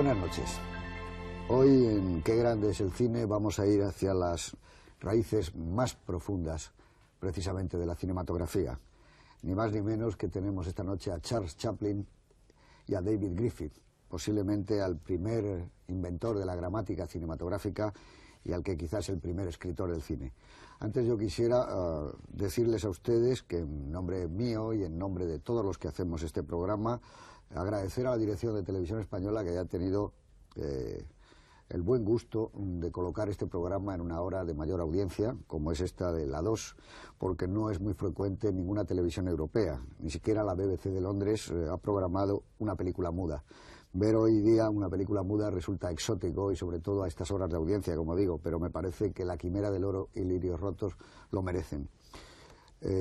buenas noches. Hoy en Qué grande es el cine vamos a ir hacia las raíces más profundas, precisamente, de la cinematografía. Ni más ni menos que tenemos esta noche a Charles Chaplin y a David Griffith, posiblemente al primer inventor de la gramática cinematográfica y al que quizás el primer escritor del cine. Antes yo quisiera decirles a ustedes que en nombre mío y en nombre de todos los que hacemos este programa, agradecer a la Dirección de Televisión Española que haya tenido el buen gusto de colocar este programa en una hora de mayor audiencia, como es esta de la 2, porque no es muy frecuente en ninguna televisión europea. Ni siquiera la BBC de Londres ha programado una película muda. Ver hoy día una película muda resulta exótico y sobre todo a estas horas de audiencia, como digo, pero me parece que La Quimera del Oro y Lirios Rotos lo merecen.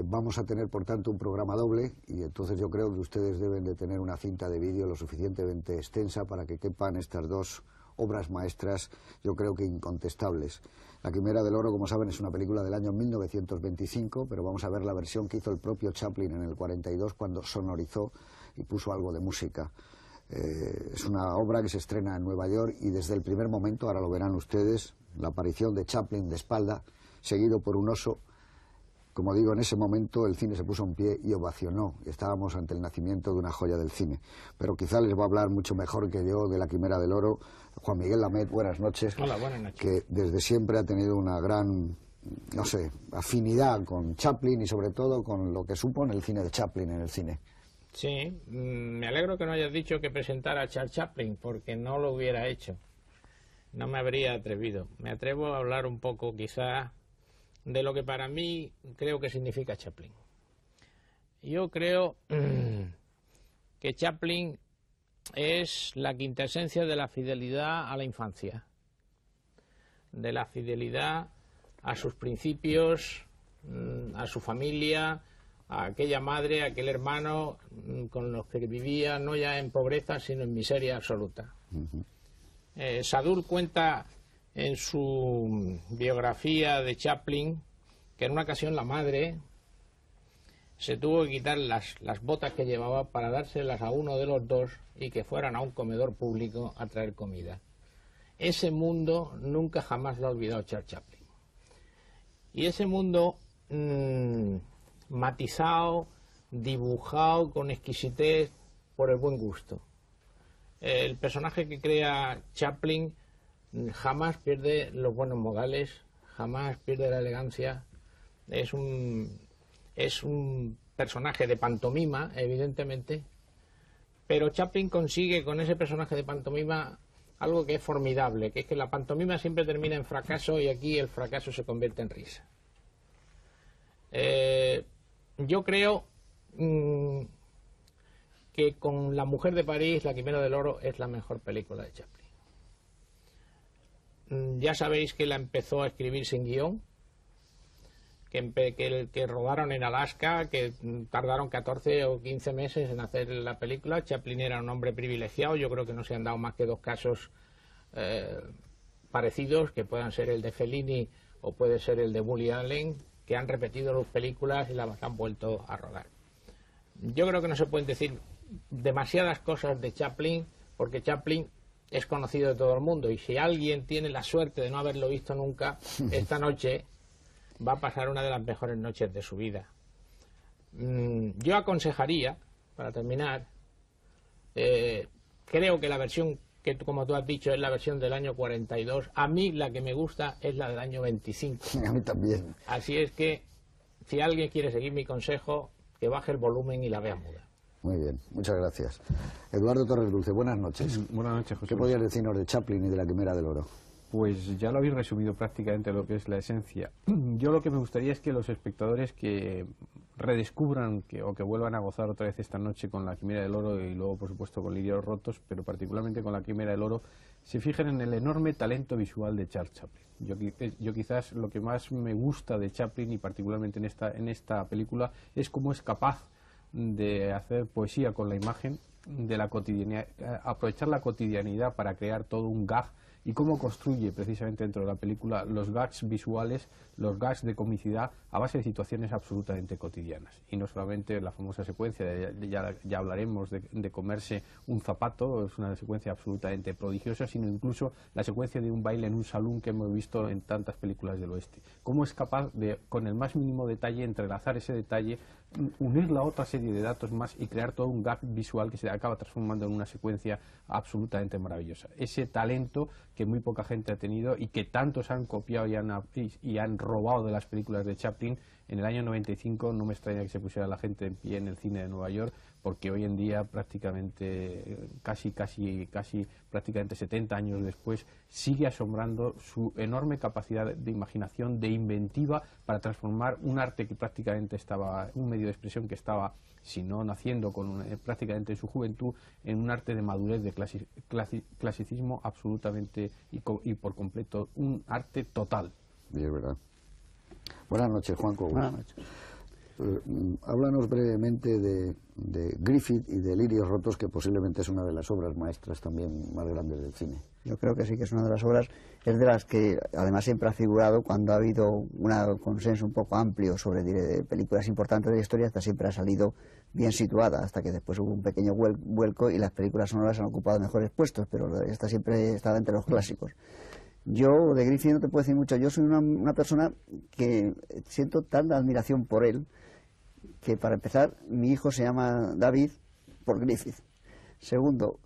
Vamos a tener, por tanto, un programa doble y entonces yo creo que ustedes deben de tener una cinta de vídeo lo suficientemente extensa para que quepan estas dos obras maestras, yo creo que incontestables. La Quimera del Oro, como saben, es una película del año 1925, pero vamos a ver la versión que hizo el propio Chaplin en el 42 cuando sonorizó y puso algo de música. Es una obra que se estrena en Nueva York y desde el primer momento, ahora lo verán ustedes, la aparición de Chaplin de espalda, seguido por un oso. Como digo, en ese momento el cine se puso en pie y ovacionó. Estábamos ante el nacimiento de una joya del cine. Pero quizá les va a hablar mucho mejor que yo de La Quimera del Oro Juan Miguel Lamet. Buenas noches. Hola, buenas noches. Que desde siempre ha tenido una gran, no sé, afinidad con Chaplin y sobre todo con lo que supone el cine de Chaplin en el cine. Sí, me alegro que no hayas dicho que presentara a Charles Chaplin, porque no lo hubiera hecho. No me habría atrevido. Me atrevo a hablar un poco, quizá, de lo que para mí creo que significa Chaplin. Yo creo que Chaplin es la quintesencia de la fidelidad a la infancia, de la fidelidad a sus principios, a su familia, a aquella madre, a aquel hermano con los que vivía no ya en pobreza sino en miseria absoluta. Sadoul cuenta en su biografía de Chaplin que en una ocasión la madre se tuvo que quitar las botas que llevaba para dárselas a uno de los dos y que fueran a un comedor público a traer comida. Ese mundo nunca jamás lo ha olvidado Charles Chaplin. Y ese mundo matizado, dibujado con exquisitez por el buen gusto. El personaje que crea Chaplin jamás pierde los buenos modales, jamás pierde la elegancia. Es un personaje de pantomima, evidentemente, pero Chaplin consigue con ese personaje de pantomima algo que es formidable, que es que la pantomima siempre termina en fracaso y aquí el fracaso se convierte en risa. Yo creo que con La Mujer de París, La Quimera del Oro es la mejor película de Chaplin. Ya sabéis que la empezó a escribir sin guión, que rodaron en Alaska, que tardaron 14 o 15 meses en hacer la película. Chaplin era un hombre privilegiado, yo creo que no se han dado más que dos casos parecidos, que puedan ser el de Fellini o puede ser el de Woody Allen, que han repetido las películas y las han vuelto a rodar. Yo creo que no se pueden decir demasiadas cosas de Chaplin, porque Chaplin es conocido de todo el mundo, y si alguien tiene la suerte de no haberlo visto nunca, esta noche va a pasar una de las mejores noches de su vida. Yo aconsejaría, para terminar, creo que la versión que, como tú has dicho, es la versión del año 42. A mí la que me gusta es la del año 25. A mí también. Así es que, si alguien quiere seguir mi consejo, que baje el volumen y la vea muda. Muy bien, muchas gracias. Eduardo Torres Dulce, buenas noches. Buenas noches, José. ¿Qué podías decirnos de Chaplin y de La Quimera del Oro? Pues ya lo habéis resumido prácticamente lo que es la esencia. Yo lo que me gustaría es que los espectadores que redescubran o que vuelvan a gozar otra vez esta noche con La Quimera del Oro y luego, por supuesto, con Lirios Rotos, pero particularmente con La Quimera del Oro, se fijen en el enorme talento visual de Charles Chaplin. Yo quizás lo que más me gusta de Chaplin, y particularmente en esta película, es cómo es capaz de hacer poesía con la imagen, de la cotidianidad, aprovechar la cotidianidad para crear todo un gag y cómo construye precisamente dentro de la película los gags visuales, los gags de comicidad a base de situaciones absolutamente cotidianas. Y no solamente la famosa secuencia, ya hablaremos de comerse un zapato, es una secuencia absolutamente prodigiosa, sino incluso la secuencia de un baile en un salón que hemos visto en tantas películas del oeste. Cómo es capaz de, con el más mínimo detalle, entrelazar ese detalle, unirla a otra serie de datos más y crear todo un gag visual que se acaba transformando en una secuencia absolutamente maravillosa. Ese talento que muy poca gente ha tenido y que tantos han copiado y han robado de las películas de Chaplin. En el año 95 no me extraña que se pusiera la gente en pie en el cine de Nueva York, porque hoy en día prácticamente, casi prácticamente 70 años después, sigue asombrando su enorme capacidad de imaginación, de inventiva, para transformar un arte que prácticamente estaba, un medio de expresión que estaba, si no naciendo prácticamente en su juventud, en un arte de madurez, de clasicismo absolutamente y por completo, un arte total. Y es verdad. Buenas noches, Juanco. Buenas noches. Háblanos brevemente de Griffith y de Lirios rotos, que posiblemente es una de las obras maestras también más grandes del cine. Yo creo que sí, que es una de las obras, es de las que además siempre ha figurado cuando ha habido un consenso un poco amplio sobre películas importantes de la historia. Esta siempre ha salido bien situada, hasta que después hubo un pequeño vuelco y las películas sonoras han ocupado mejores puestos, pero esta siempre estaba entre los clásicos. Yo de Griffith no te puedo decir mucho. Yo soy una persona que siento tanta admiración por él, que para empezar mi hijo se llama David por Griffith. Segundo,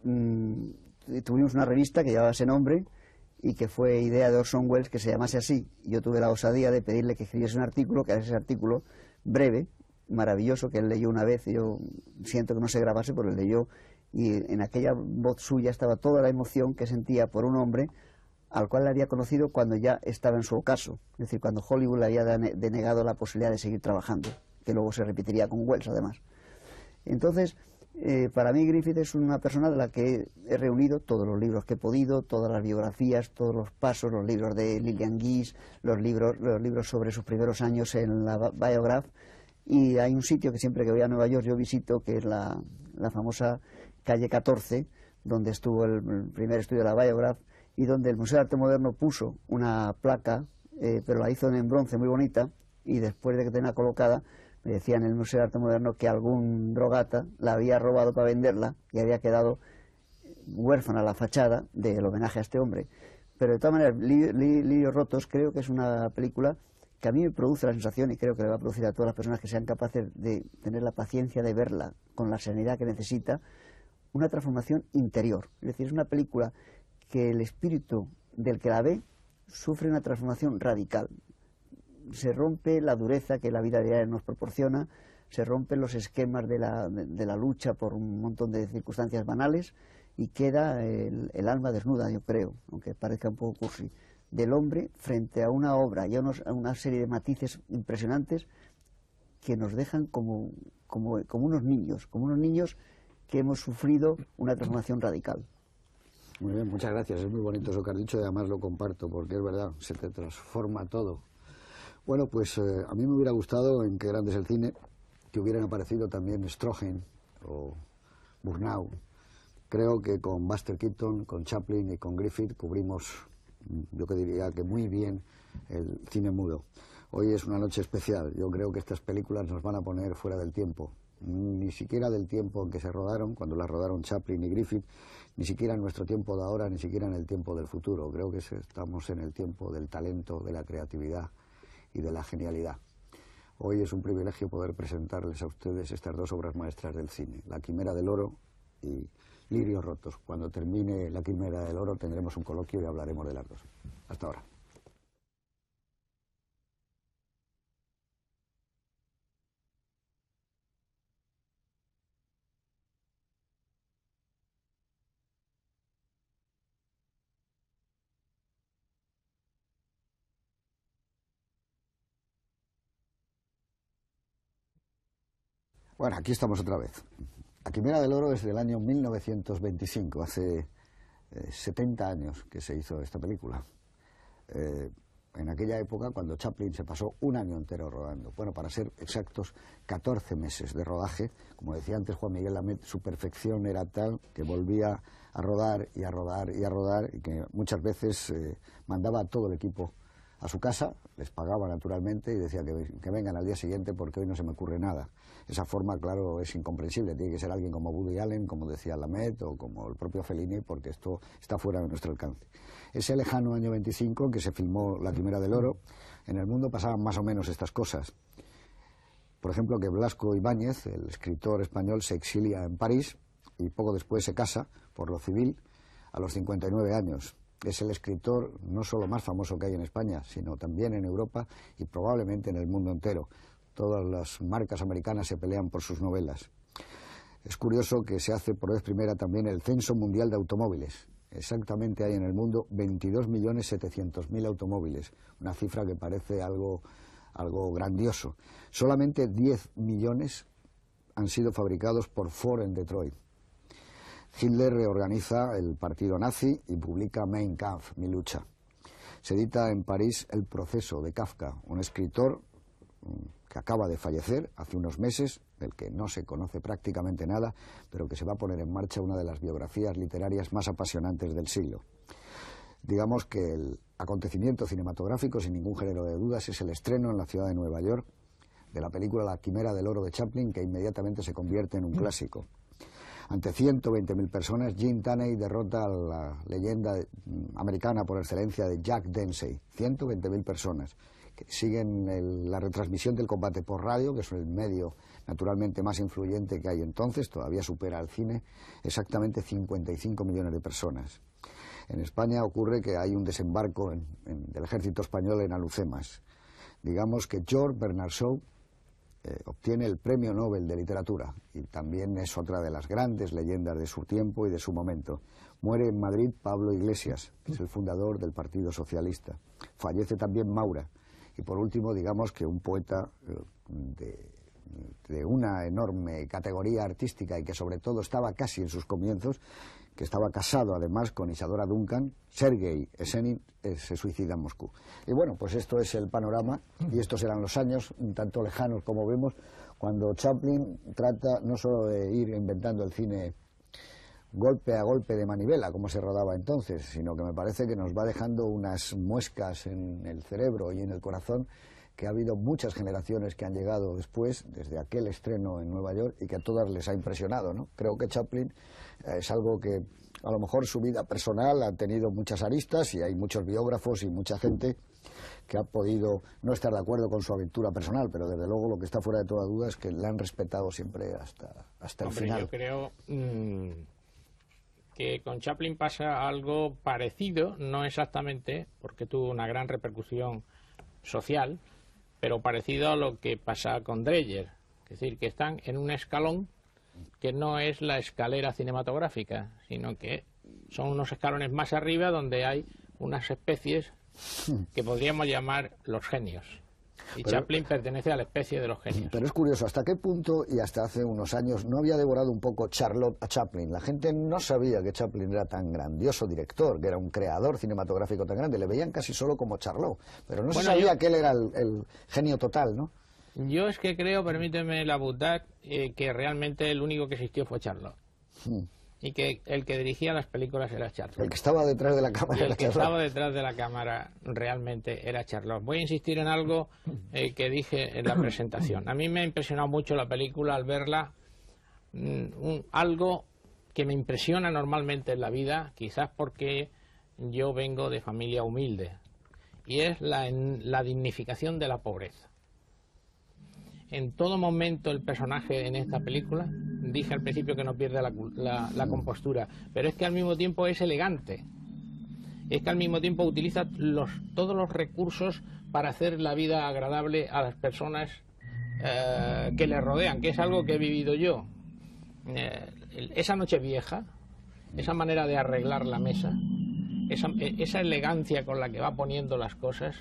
tuvimos una revista que llevaba ese nombre y que fue idea de Orson Welles que se llamase así. Yo tuve la osadía de pedirle que escribiese un artículo, que era ese artículo breve, maravilloso, que él leyó una vez, y yo siento que no se grabase, pero él leyó, y en aquella voz suya estaba toda la emoción que sentía por un hombre al cual le había conocido cuando ya estaba en su ocaso, es decir, cuando Hollywood le había denegado la posibilidad de seguir trabajando, que luego se repetiría con Welles además. Entonces, para mí Griffith es una persona de la que he reunido todos los libros que he podido, todas las biografías, todos los pasos, los libros de Lillian Gish, los libros sobre sus primeros años en la Biograph, y hay un sitio que siempre que voy a Nueva York yo visito, que es la famosa calle 14, donde estuvo el primer estudio de la Biograph, y donde el Museo de Arte Moderno puso una placa, pero la hizo en bronce muy bonita, y después de que tenía colocada, me decían en el Museo de Arte Moderno que algún drogata la había robado para venderla y había quedado huérfana la fachada del homenaje a este hombre. Pero de todas maneras, Lirios rotos creo que es una película que a mí me produce la sensación, y creo que le va a producir a todas las personas que sean capaces de tener la paciencia de verla con la serenidad que necesita, una transformación interior. Es decir, es una película que el espíritu del que la ve sufre una transformación radical. Se rompe la dureza que la vida diaria nos proporciona, se rompen los esquemas de la lucha por un montón de circunstancias banales, y queda el alma desnuda, yo creo, aunque parezca un poco cursi, del hombre frente a una obra y a una serie de matices impresionantes que nos dejan como unos niños que hemos sufrido una transformación radical. Muy bien, muchas gracias. Es muy bonito eso que has dicho y además lo comparto, porque es verdad, se te transforma todo. Bueno, pues a mí me hubiera gustado, en Qué grande es el cine, que hubieran aparecido también Stroheim o Murnau. Creo que con Buster Keaton, con Chaplin y con Griffith cubrimos, yo que diría que muy bien, el cine mudo. Hoy es una noche especial. Yo creo que estas películas nos van a poner fuera del tiempo. Ni siquiera del tiempo en que se rodaron, cuando las rodaron Chaplin y Griffith, ni siquiera en nuestro tiempo de ahora, ni siquiera en el tiempo del futuro. Creo que estamos en el tiempo del talento, de la creatividad y de la genialidad. Hoy es un privilegio poder presentarles a ustedes estas dos obras maestras del cine, La Quimera del Oro y Lirios rotos. Cuando termine La Quimera del Oro tendremos un coloquio y hablaremos de las dos. Hasta ahora. Bueno, aquí estamos otra vez. La Quimera del Oro es del año 1925, hace 70 años que se hizo esta película. en aquella época cuando Chaplin se pasó un año entero rodando. Bueno, para ser exactos, 14 meses de rodaje. Como decía antes Juan Miguel Lamet, su perfección era tal que volvía a rodar y a rodar y a rodar, y que muchas veces mandaba a todo el equipo a su casa, les pagaba naturalmente y decía que vengan al día siguiente porque hoy no se me ocurre nada. Esa forma, claro, es incomprensible. Tiene que ser alguien como Woody Allen, como decía Lamet, o como el propio Fellini, porque esto está fuera de nuestro alcance. Ese lejano año 25 en que se filmó La Quimera del Oro, en el mundo pasaban más o menos estas cosas. Por ejemplo, que Blasco Ibáñez, el escritor español, se exilia en París y poco después se casa, por lo civil, a los 59 años. Es el escritor no solo más famoso que hay en España, sino también en Europa y probablemente en el mundo entero. Todas las marcas americanas se pelean por sus novelas. Es curioso que se hace por vez primera también el Censo Mundial de Automóviles. Exactamente hay en el mundo 22.700.000 automóviles, una cifra que parece algo grandioso. Solamente 10 millones han sido fabricados por Ford en Detroit. Hitler reorganiza el partido nazi y publica Mein Kampf, mi lucha. Se edita en París El proceso de Kafka, un escritor que acaba de fallecer hace unos meses, del que no se conoce prácticamente nada, pero que se va a poner en marcha una de las biografías literarias más apasionantes del siglo. Digamos que el acontecimiento cinematográfico, sin ningún género de dudas, es el estreno en la ciudad de Nueva York de la película La Quimera del Oro de Chaplin, que inmediatamente se convierte en un clásico. Ante 120.000 personas, Jim Taney derrota a la leyenda americana por excelencia de Jack Dempsey. 120.000 personas que siguen la retransmisión del combate por radio, que es el medio naturalmente más influyente que hay entonces, todavía supera al cine, exactamente 55 millones de personas. En España ocurre que hay un desembarco del ejército español en Alhucemas. Digamos que George Bernard Shaw obtiene el Premio Nobel de Literatura y también es otra de las grandes leyendas de su tiempo y de su momento. Muere en Madrid Pablo Iglesias, que es el fundador del Partido Socialista. Fallece también Maura. Y por último, digamos que un poeta de una enorme categoría artística y que sobre todo estaba casi en sus comienzos, que estaba casado además con Isadora Duncan, Sergei Esenin, se suicida en Moscú. Y bueno, pues esto es el panorama y estos eran los años un tanto lejanos, como vemos, cuando Chaplin trata no solo de ir inventando el cine golpe a golpe de manivela, como se rodaba entonces, sino que me parece que nos va dejando unas muescas en el cerebro y en el corazón, que ha habido muchas generaciones que han llegado después, desde aquel estreno en Nueva York, y que a todas les ha impresionado, ¿no? Creo que Chaplin es algo que, a lo mejor su vida personal ha tenido muchas aristas, y hay muchos biógrafos y mucha gente que ha podido no estar de acuerdo con su aventura personal, pero desde luego lo que está fuera de toda duda es que le han respetado siempre hasta el final. Yo creo que con Chaplin pasa algo parecido, no exactamente, porque tuvo una gran repercusión social, pero parecido a lo que pasa con Dreyer, es decir, que están en un escalón que no es la escalera cinematográfica, sino que son unos escalones más arriba donde hay unas especies que podríamos llamar los genios. Y Chaplin pertenece a la especie de los genios. Pero es curioso, ¿hasta qué punto, y hasta hace unos años, no había devorado un poco Charlotte a Chaplin? La gente no sabía que Chaplin era tan grandioso director, que era un creador cinematográfico tan grande. Le veían casi solo como Charlot, pero no se sabía que él era el genio total, ¿no? Yo es que creo, permíteme la butad, que realmente el único que existió fue Charlot. Y que el que dirigía las películas era Charlot. El que estaba detrás de la cámara era Charlot. El que estaba detrás de la cámara realmente era Charlot. Voy a insistir en algo que dije en la presentación. A mí me ha impresionado mucho la película al verla, algo que me impresiona normalmente en la vida, quizás porque yo vengo de familia humilde, y es la dignificación de la pobreza. En todo momento el personaje en esta película, dije al principio que no pierde la compostura, pero es que al mismo tiempo es elegante, es que al mismo tiempo utiliza todos los recursos para hacer la vida agradable a las personas que le rodean, que es algo que he vivido yo. Esa noche vieja, esa manera de arreglar la mesa, esa elegancia con la que va poniendo las cosas,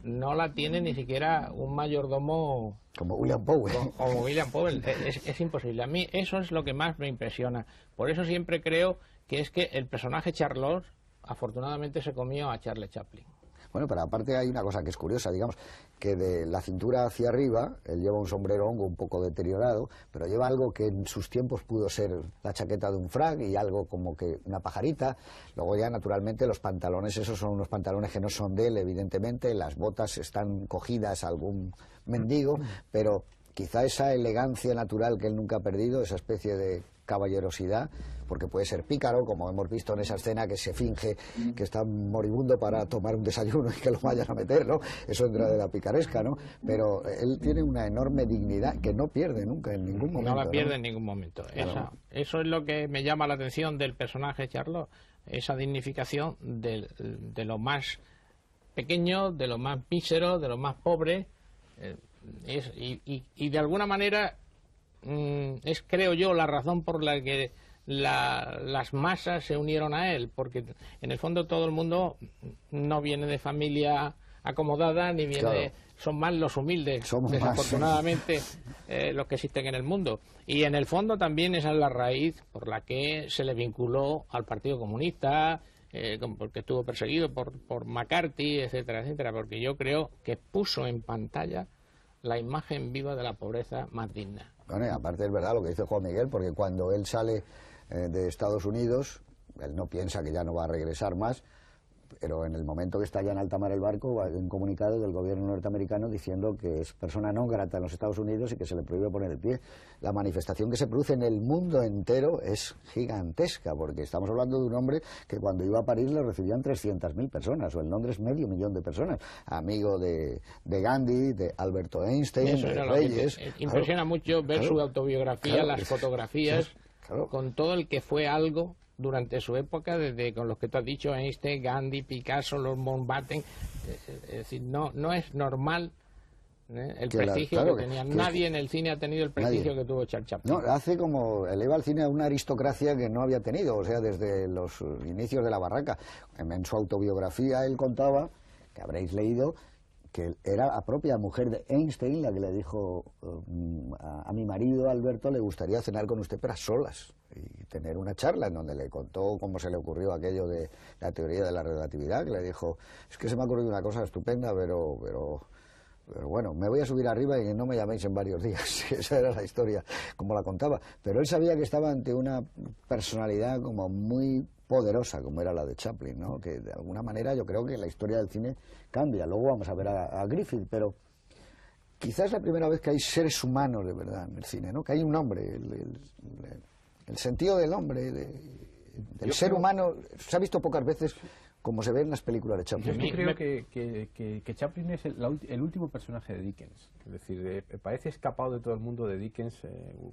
no la tiene ni siquiera un mayordomo como William Powell. Como William Powell. Es imposible. A mí eso es lo que más me impresiona. Por eso siempre creo que es que el personaje Charlot afortunadamente se comió a Charlie Chaplin. Bueno, pero aparte hay una cosa que es curiosa, digamos, que de la cintura hacia arriba, él lleva un sombrero hongo un poco deteriorado, pero lleva algo que en sus tiempos pudo ser la chaqueta de un frac y algo como que una pajarita. Luego ya, naturalmente, los pantalones, esos son unos pantalones que no son de él, evidentemente, las botas están cogidas a algún mendigo, pero quizá esa elegancia natural que él nunca ha perdido, esa especie de caballerosidad, porque puede ser pícaro, como hemos visto en esa escena que se finge que está moribundo para tomar un desayuno y que lo vayan a meter, ¿no? Eso entra de la picaresca, ¿no? Pero él tiene una enorme dignidad que no pierde nunca en ningún momento. No la pierde en ningún momento. Claro. Eso es lo que me llama la atención del personaje Charlot, esa dignificación de lo más pequeño, de lo más mísero, de lo más pobre, y de alguna manera es, creo yo, la razón por la que las masas se unieron a él, porque en el fondo todo el mundo no viene de familia acomodada, ni viene, claro, son más los humildes, somos desafortunadamente, los que existen en el mundo. Y en el fondo también esa es la raíz por la que se le vinculó al Partido Comunista, porque estuvo perseguido por McCarthy, etcétera, etcétera, porque yo creo que puso en pantalla la imagen viva de la pobreza más digna. Bueno, y aparte es verdad lo que dice Juan Miguel, porque cuando él sale de Estados Unidos, él no piensa que ya no va a regresar más, pero en el momento que está ya en alta mar el barco, hay un comunicado del gobierno norteamericano diciendo que es persona non grata en los Estados Unidos y que se le prohíbe poner el pie. La manifestación que se produce en el mundo entero es gigantesca, porque estamos hablando de un hombre que cuando iba a París le recibían 300.000 personas, o en Londres 500.000 de personas, amigo de Gandhi, de Alberto Einstein, Eso de era Reyes. impresiona mucho ver su autobiografía, las fotografías, claro, con todo el que fue algo durante su época, desde con los que tú has dicho, Einstein, Gandhi, Picasso, los Mountbatten. Es decir, no es normal el prestigio que tenía. Nadie en el cine ha tenido el prestigio que tuvo Charles Chaplin. No, hace como eleva al cine a una aristocracia que no había tenido, o sea, desde los inicios de la barraca. En su autobiografía él contaba, que habréis leído, que era la propia mujer de Einstein la que le dijo a mi marido Alberto le gustaría cenar con usted pero a solas y tener una charla en donde le contó cómo se le ocurrió aquello de la teoría de la relatividad, que le dijo, es que se me ha ocurrido una cosa estupenda, pero bueno, me voy a subir arriba y no me llaméis en varios días. Esa era la historia, como la contaba. Pero él sabía que estaba ante una personalidad como muy poderosa, como era la de Chaplin, ¿no? Que de alguna manera yo creo que la historia del cine cambia. Luego vamos a ver a Griffith, pero quizás es la primera vez que hay seres humanos de verdad en el cine, ¿no? Que hay un hombre, el sentido del hombre, del ser humano, se ha visto pocas veces como se ve en las películas de Chaplin. Yo creo que Chaplin es el último personaje de Dickens. Es decir, parece escapado de todo el mundo de Dickens,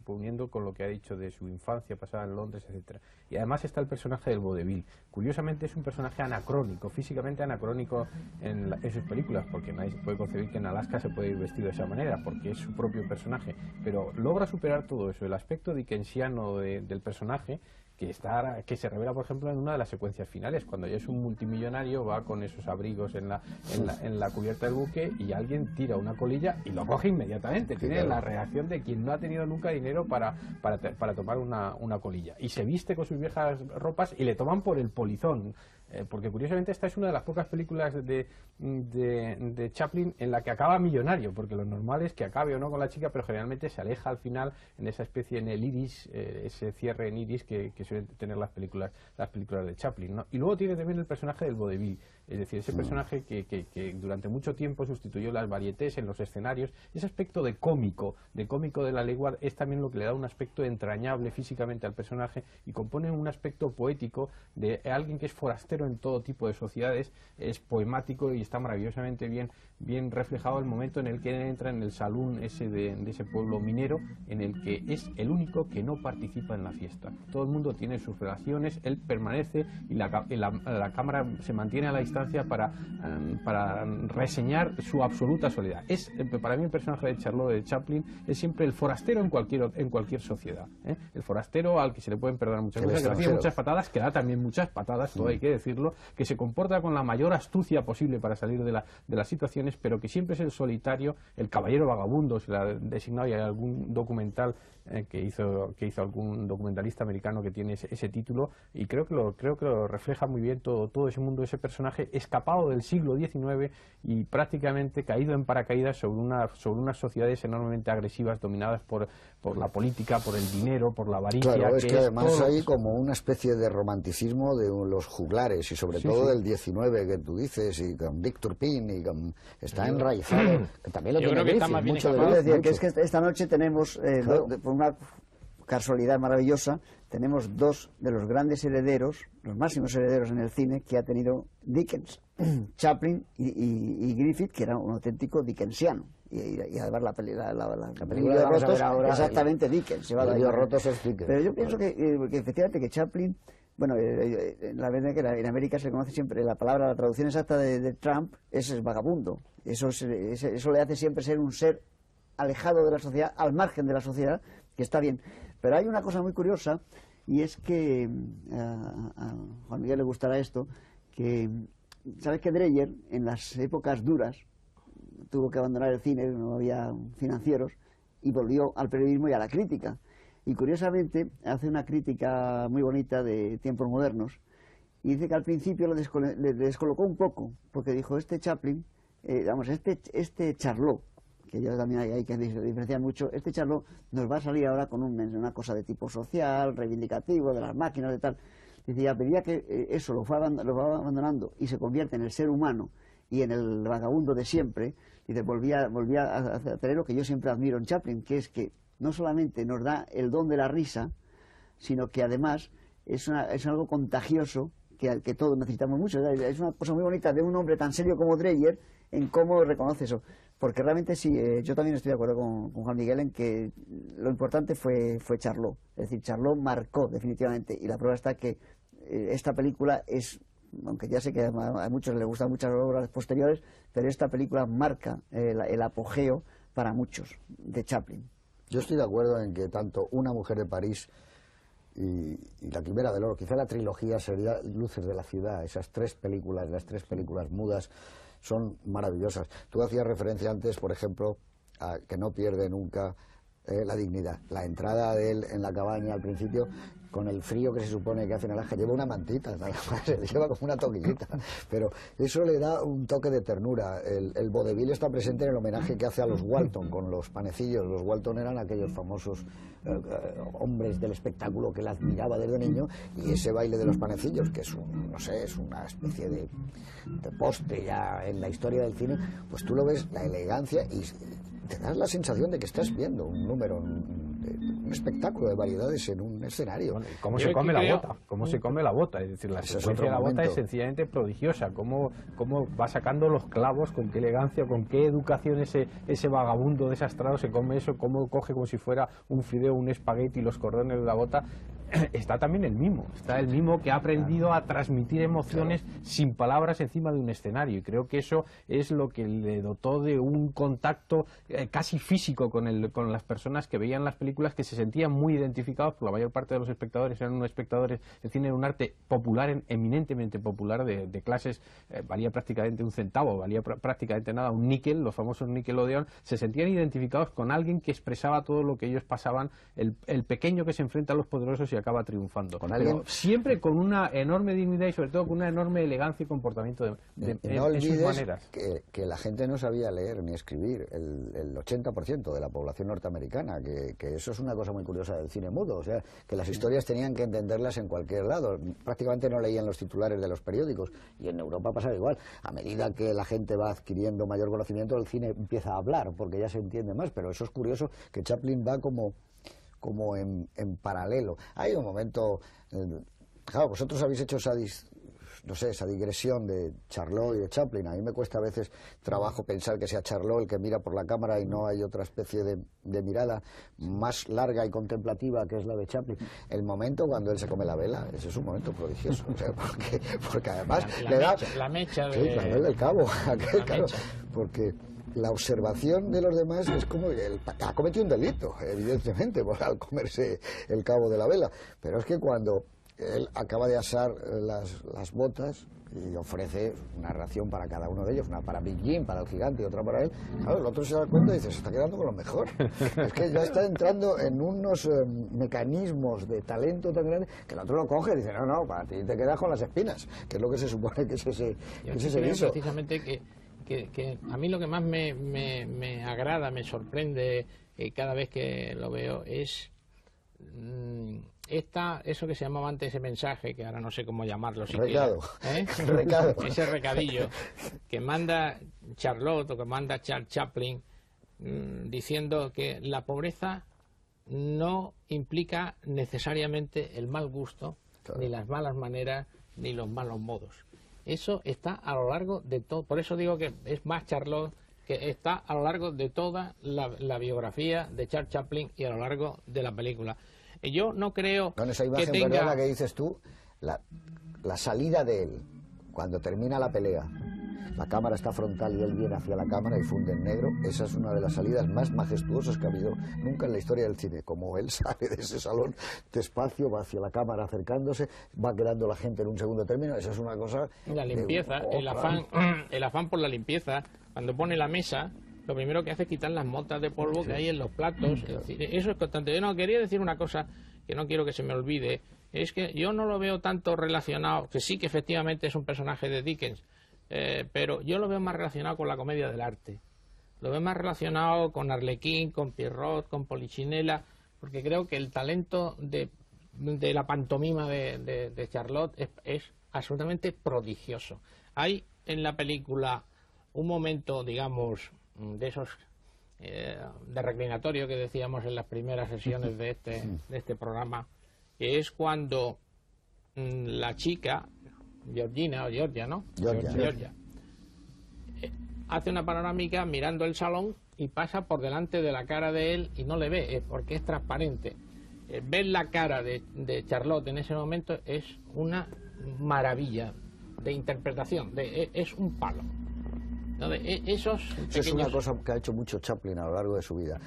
uniendo con lo que ha dicho de su infancia pasada en Londres, etcétera. Y además está el personaje del vodevil. Curiosamente es un personaje anacrónico, físicamente anacrónico en sus películas, porque nadie se puede concebir que en Alaska se puede ir vestido de esa manera, porque es su propio personaje. Pero logra superar todo eso, el aspecto dickensiano del personaje, que se revela, por ejemplo, en una de las secuencias finales, cuando ya es un multimillonario, va con esos abrigos en la cubierta del buque y alguien tira una colilla y lo coge inmediatamente. Tiene la reacción de quien no ha tenido nunca dinero para tomar una colilla. Y se viste con sus viejas ropas y le toman por el polizón. Porque curiosamente esta es una de las pocas películas de Chaplin en la que acaba millonario, porque lo normal es que acabe o no con la chica, pero generalmente se aleja al final en esa especie, en el iris, ese cierre en iris que suelen tener las películas de Chaplin, ¿no? Y luego tiene también el personaje del vodevil, es decir, ese personaje que durante mucho tiempo sustituyó las varietés en los escenarios. Ese aspecto de cómico de la legua es también lo que le da un aspecto entrañable físicamente al personaje y compone un aspecto poético de alguien que es forastero en todo tipo de sociedades. Es poemático y está maravillosamente bien reflejado el momento en el que entra en el salón ese de ese pueblo minero, en el que es el único que no participa en la fiesta. Todo el mundo tiene sus relaciones, él permanece y la cámara se mantiene a la distancia para reseñar su absoluta soledad. Para mí el personaje de Charlot de Chaplin es siempre el forastero en cualquier sociedad, ¿eh? El forastero al que se le pueden perdonar muchas cosas, que recibe muchas patadas, que da también muchas patadas, todo hay que decirlo, que se comporta con la mayor astucia posible para salir de las situaciones, pero que siempre es el solitario, el caballero vagabundo, se le ha designado, y hay algún documental que hizo algún documentalista americano que tiene tiene ese título, y creo que lo refleja muy bien todo ese mundo, ese personaje escapado del siglo XIX y prácticamente caído en paracaídas sobre unas sociedades enormemente agresivas, dominadas por la política, por el dinero, por la avaricia. Claro, es que además todo... hay como una especie de romanticismo de los juglares, y sobre todo del 19 que tú dices, y con Dick Turpin, y está enraizado, que también lo tiene Griffith, mucho de Griffith. Griffith, Que es que esta noche tenemos, por una casualidad maravillosa, tenemos dos de los grandes herederos, los máximos herederos en el cine que ha tenido Dickens, Chaplin y Griffith, que era un auténtico dickensiano. Y además la película de Rotos, exactamente Dickens. Rotos es Dickens. Pero yo pienso que efectivamente que Chaplin, bueno, la verdad que en América se conoce siempre la traducción exacta de Trump es vagabundo. Eso le hace siempre ser un ser alejado de la sociedad, al margen de la sociedad, que está bien. Pero hay una cosa muy curiosa, y es que a Juan Miguel le gustará esto, que sabes que Dreyer, en las épocas duras, tuvo que abandonar el cine, no había financieros, y volvió al periodismo y a la crítica. Y curiosamente hace una crítica muy bonita de tiempos modernos, y dice que al principio le descolocó un poco, porque dijo, este Chaplin, este Charlot, que yo también hay que diferenciar mucho, este Charlot nos va a salir ahora con una cosa de tipo social, reivindicativo, de las máquinas, de tal. Dice, y a medida que eso lo va abandonando y se convierte en el ser humano y en el vagabundo de siempre, dice, volvía a tener lo que yo siempre admiro en Chaplin, que es que no solamente nos da el don de la risa, sino que además es algo contagioso que todos necesitamos mucho. Es una cosa muy bonita de un hombre tan serio como Dreyer en cómo reconoce eso. Porque realmente sí, yo también estoy de acuerdo con Juan Miguel en que lo importante fue Charlot. Es decir, Charlot marcó definitivamente, y la prueba está que esta película es, aunque ya sé que a muchos les gustan muchas obras posteriores, pero esta película marca el apogeo para muchos de Chaplin. Yo estoy de acuerdo en que tanto Una mujer de París y La Quimera del Oro, quizá la trilogía sería Luces de la ciudad, esas las tres películas mudas son maravillosas. Tú hacías referencia antes, por ejemplo, a que no pierde nunca la dignidad. La entrada de él en la cabaña al principio, con el frío que se supone que hace en Alaska, lleva una mantita, nada más, lleva como una toquillita, pero eso le da un toque de ternura. El vodevil está presente en el homenaje que hace a los Walton con los panecillos. Los Walton eran aquellos famosos hombres del espectáculo que la admiraba desde niño, y ese baile de los panecillos, que es es una especie de poste ya en la historia del cine, pues tú lo ves, la elegancia, y te das la sensación de que estás viendo un número, un espectáculo de variedades en un escenario. Bueno, ¿cómo se come la bota? Es decir, la secuencia de la bota es sencillamente prodigiosa. Cómo va sacando los clavos, con qué elegancia, con qué educación ese vagabundo desastrado se come eso, cómo coge como si fuera un fideo, un espagueti, los cordones de la bota. Está también el mimo que ha aprendido a transmitir emociones sin palabras encima de un escenario, y creo que eso es lo que le dotó de un contacto casi físico con las personas que veían las películas, que se sentían muy identificados. Por la mayor parte de los espectadores eran unos espectadores. El cine era un arte popular, eminentemente popular, de clases, valía prácticamente un centavo, valía prácticamente nada, un níquel, los famosos Nickelodeon. Se sentían identificados con alguien que expresaba todo lo que ellos pasaban, el pequeño que se enfrenta a los poderosos y acaba triunfando, pero siempre con una enorme dignidad y sobre todo con una enorme elegancia y comportamiento en sus maneras. Que la gente no sabía leer ni escribir, el 80% de la población norteamericana, que eso es una cosa muy curiosa del cine mudo, o sea, que las historias tenían que entenderlas en cualquier lado, prácticamente no leían los titulares de los periódicos, y en Europa pasa igual. A medida que la gente va adquiriendo mayor conocimiento, el cine empieza a hablar, porque ya se entiende más, pero eso es curioso, que Chaplin va como en paralelo. Hay un momento, claro, vosotros habéis hecho esa digresión de Charlot y de Chaplin. A mí me cuesta a veces trabajo pensar que sea Charlot el que mira por la cámara y no hay otra especie de mirada más larga y contemplativa que es la de Chaplin. El momento cuando él se come la vela, ese es un momento prodigioso, o sea, porque además le da la mecha sí, la vela del cabo, porque la observación de los demás es como él ha cometido un delito, evidentemente, al comerse el cabo de la vela, pero es que cuando él acaba de asar las botas y ofrece una ración para cada uno de ellos, una para Big Jim, para el gigante y otra para él. Claro, el otro se da cuenta y dice, se está quedando con lo mejor. Es que ya está entrando en unos mecanismos de talento tan grandes que el otro lo coge y dice, no, para ti te quedas con las espinas, que es lo que se supone que es ese guiso. Precisamente que a mí lo que más me agrada, me sorprende cada vez que lo veo es eso que se llamaba antes ese mensaje, que ahora no sé cómo llamarlo recado. Recado. Ese recadillo que manda Charlotte o que manda Charles Chaplin, diciendo que la pobreza no implica necesariamente el mal gusto, claro, ni las malas maneras, ni los malos modos. Eso está a lo largo de todo. Por eso digo que es más Charlotte, que está a lo largo de toda la biografía de Charles Chaplin y a lo largo de la película. Yo no creo con esa imagen, que tenga... la que dices tú, la salida de él, cuando termina la pelea, la cámara está frontal y él viene hacia la cámara y funde en negro, esa es una de las salidas más majestuosas que ha habido nunca en la historia del cine. Como él sale de ese salón despacio, va hacia la cámara acercándose, va quedando la gente en un segundo término, esa es una cosa... La limpieza, el afán por la limpieza, cuando pone la mesa... Lo primero que hace es quitar las motas de polvo que hay en los platos. Es decir, eso es constante. Yo no quería decir una cosa que no quiero que se me olvide. Es que yo no lo veo tanto relacionado, que sí que efectivamente es un personaje de Dickens, pero yo lo veo más relacionado con la comedia del arte. Lo veo más relacionado con Arlequín, con Pierrot, con Polichinela, porque creo que el talento de la pantomima de Charlotte es absolutamente prodigioso. Hay en la película un momento, digamos, de esos de reclinatorio que decíamos en las primeras sesiones de este programa, que es cuando la chica Georgia, ¿no? Georgia hace una panorámica mirando el salón y pasa por delante de la cara de él y no le ve, porque es transparente. Ver la cara de Charlotte en ese momento es una maravilla de interpretación, es un palo. No, eso es una cosa que ha hecho mucho Chaplin a lo largo de su vida,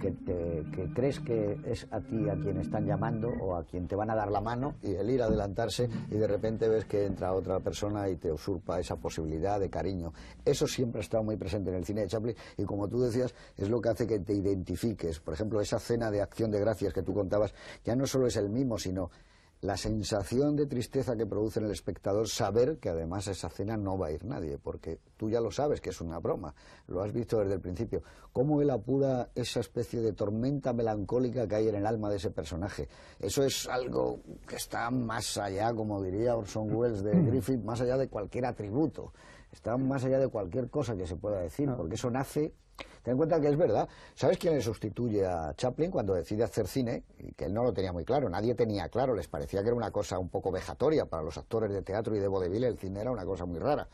que crees que es a ti a quien están llamando o a quien te van a dar la mano, y el ir a adelantarse y de repente ves que entra otra persona y te usurpa esa posibilidad de cariño. Eso siempre ha estado muy presente en el cine de Chaplin y, como tú decías, es lo que hace que te identifiques. Por ejemplo, esa cena de Acción de Gracias que tú contabas ya no solo es el mimo, sino la sensación de tristeza que produce en el espectador saber que además a esa cena no va a ir nadie, porque tú ya lo sabes que es una broma, lo has visto desde el principio. Cómo él apura esa especie de tormenta melancólica que hay en el alma de ese personaje. Eso es algo que está más allá, como diría Orson Welles de Griffith, más allá de cualquier atributo, está más allá de cualquier cosa que se pueda decir, porque eso nace... Ten en cuenta que es verdad. ¿Sabes quién le sustituye a Chaplin cuando decide hacer cine? Y que él no lo tenía muy claro, nadie tenía claro, les parecía que era una cosa un poco vejatoria para los actores de teatro y de vodevil, el cine era una cosa muy rara.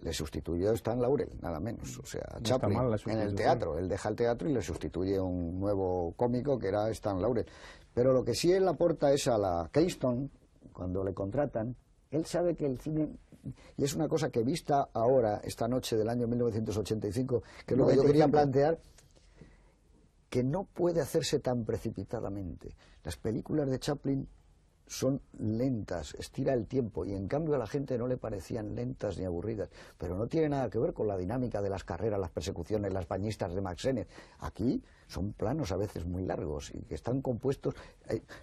Le sustituyó Stan Laurel, nada menos. O sea, no Chaplin en el teatro, él deja el teatro y le sustituye un nuevo cómico que era Stan Laurel. Pero lo que sí él aporta es a la Keystone, cuando le contratan, él sabe que el cine... Y es una cosa que, vista ahora, esta noche del año 1985, que es lo que yo quería plantear, que no puede hacerse tan precipitadamente. Las películas de Chaplin son lentas, estira el tiempo, y en cambio a la gente no le parecían lentas ni aburridas, pero no tiene nada que ver con la dinámica de las carreras, las persecuciones, las bañistas de Max Sennett. Aquí son planos a veces muy largos y que están compuestos.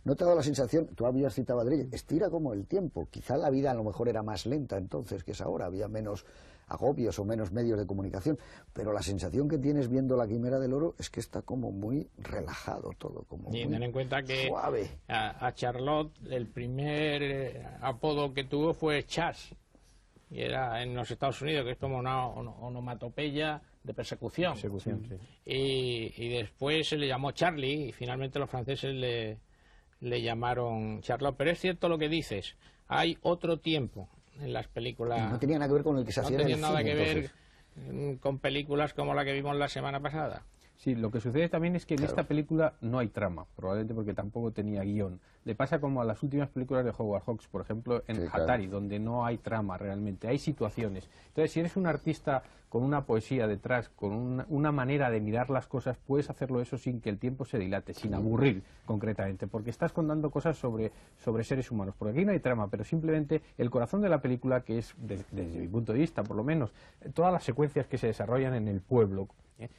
¿No te ha dado la sensación, tú habías citado a Dredge, estira como el tiempo? Quizá la vida a lo mejor era más lenta entonces que es ahora, había menos agobios o menos medios de comunicación, pero la sensación que tienes viendo La Quimera del Oro es que está como muy relajado todo, como y muy ten en cuenta que suave. A Charlotte el primer apodo que tuvo fue Chas, y era en los Estados Unidos, que es como una onomatopeya de persecución. Sí. Y después se le llamó Charlie y finalmente los franceses le llamaron Charlotte. Pero es cierto lo que dices, hay otro tiempo en las películas. No tenía nada que ver con el que se hacía en el cine. No tenía nada que ver con películas como la que vimos la semana pasada. Sí, lo que sucede también es que en esta película no hay trama, probablemente porque tampoco tenía guión. le pasa como a las últimas películas de Howard Hawks, por ejemplo, en Hatari, claro, donde no hay trama realmente, hay situaciones. Entonces, si eres un artista con una poesía detrás, con una manera de mirar las cosas, puedes hacerlo eso sin que el tiempo se dilate, sin aburrir concretamente, porque estás contando cosas sobre seres humanos. Porque aquí no hay trama, pero simplemente el corazón de la película, que es, desde mi punto de vista, por lo menos, todas las secuencias que se desarrollan en el pueblo.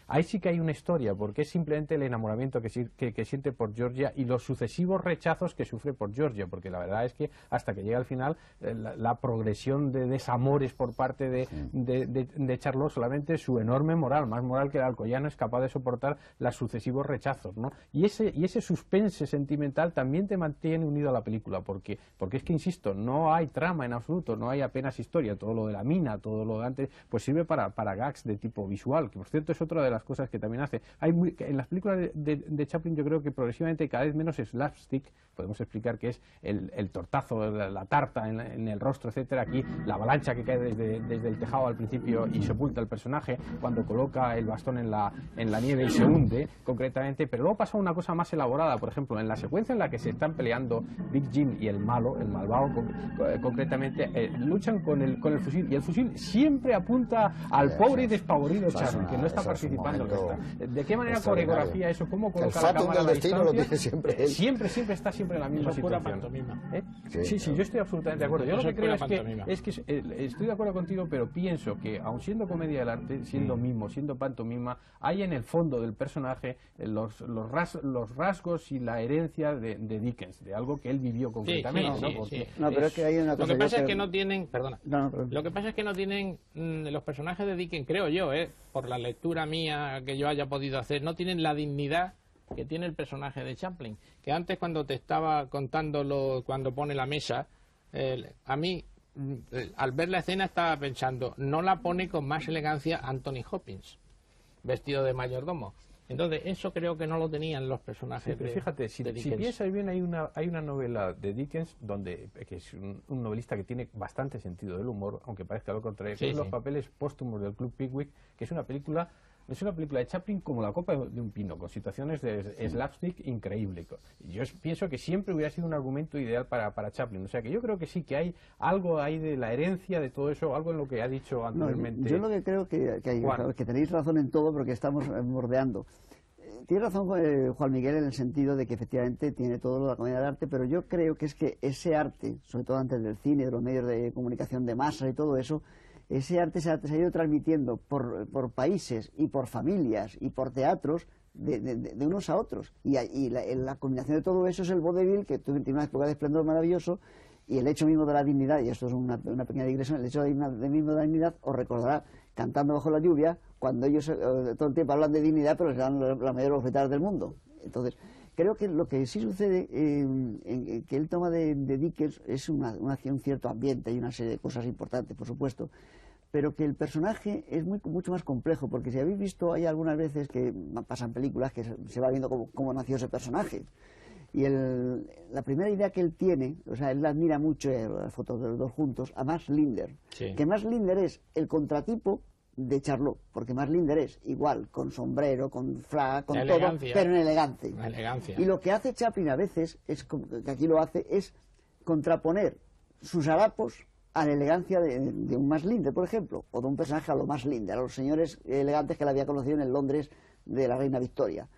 Ahí sí que hay una historia, porque es simplemente el enamoramiento que siente por Georgia y los sucesivos rechazos que sufre por Georgia, porque la verdad es que hasta que llega al final la progresión de desamores por parte de Charlot, solamente su enorme moral, más moral que el alcoyano, es capaz de soportar los sucesivos rechazos, ¿no? Y ese suspense sentimental también te mantiene unido a la película, porque es que, insisto, no hay trama en absoluto, no hay apenas historia. Todo lo de la mina, todo lo de antes, pues sirve para gags de tipo visual, que por cierto es otra de las cosas que también hace. En las películas de Chaplin yo creo que progresivamente cada vez menos slapstick, podemos explicar que es el tortazo, la tarta en el rostro, etcétera. Aquí la avalancha que cae desde el tejado al principio y sepulta al personaje cuando coloca el bastón en la nieve y se hunde concretamente, pero luego pasa una cosa más elaborada. Por ejemplo, en la secuencia en la que se están peleando Big Jim y el malvado concretamente, luchan con el fusil, y el fusil siempre apunta al pobre y despavorido Chaplin, que no está participando. ¿De qué manera coreografía eso? ¿Cómo coloca la cámara a la distancia? Lo dice siempre él. Siempre está en la misma situación. Sí, yo estoy absolutamente de acuerdo. Yo lo que creo es que estoy de acuerdo contigo, pero pienso que, aun siendo comedia del arte, siendo mimo, siendo pantomima, hay en el fondo del personaje los rasgos y la herencia de Dickens, de algo que él vivió concretamente. No, pero es que hay una cosa. Lo que pasa es que no tienen, lo que pasa es que no tienen los personajes de Dickens, creo yo, por la lectura mía que yo haya podido hacer, no tienen la dignidad que tiene el personaje de Chaplin, que antes, cuando te estaba contando cuando pone la mesa, a mí, al ver la escena, estaba pensando, no la pone con más elegancia Anthony Hopkins, vestido de mayordomo. Entonces, eso creo que no lo tenían los personajes. Sí, pero fíjate, si piensas bien, hay una novela de Dickens, que es un novelista que tiene bastante sentido del humor, aunque parezca lo contrario, que es Los papeles póstumos del Club Pickwick, que es una película de Chaplin como la copa de un pino, con situaciones de slapstick increíble. Yo pienso que siempre hubiera sido un argumento ideal para Chaplin. O sea que yo creo que sí, que hay algo ahí de la herencia de todo eso, algo en lo que ha dicho anteriormente. Yo lo que creo que tenéis razón en todo, porque estamos bordeando. Tiene razón Juan Miguel en el sentido de que efectivamente tiene todo lo de la comedia del arte, pero yo creo que es que ese arte, sobre todo antes del cine, de los medios de comunicación de masa y todo eso, ese arte se ha ido transmitiendo por países y por familias y por teatros de unos a otros. Y la combinación de todo eso es el vodevil, que tiene una época de esplendor maravilloso, y el hecho mismo de la dignidad, y esto es una pequeña digresión, el hecho mismo de la dignidad os recordará Cantando bajo la lluvia, cuando ellos todo el tiempo hablan de dignidad, pero les dan la mayor bofetada del mundo. Entonces, creo que lo que sí sucede, que él toma de Dickens, es un cierto ambiente y una serie de cosas importantes, por supuesto, pero que el personaje es mucho más complejo, porque si habéis visto, hay algunas veces que pasan películas que se va viendo cómo nació ese personaje. Y la primera idea que él tiene, o sea, él admira mucho las fotos de los dos juntos, a Max Linder, que Max Linder es el contratipo de Charlot, porque Max Linder es igual, con sombrero, con frac, con todo, pero en elegancia. Y lo que hace Chaplin a veces, que aquí lo hace, es contraponer sus harapos a la elegancia de un Max Linder, por ejemplo, o de un personaje a lo Max Linder, a los señores elegantes que él había conocido en el Londres de la Reina Victoria.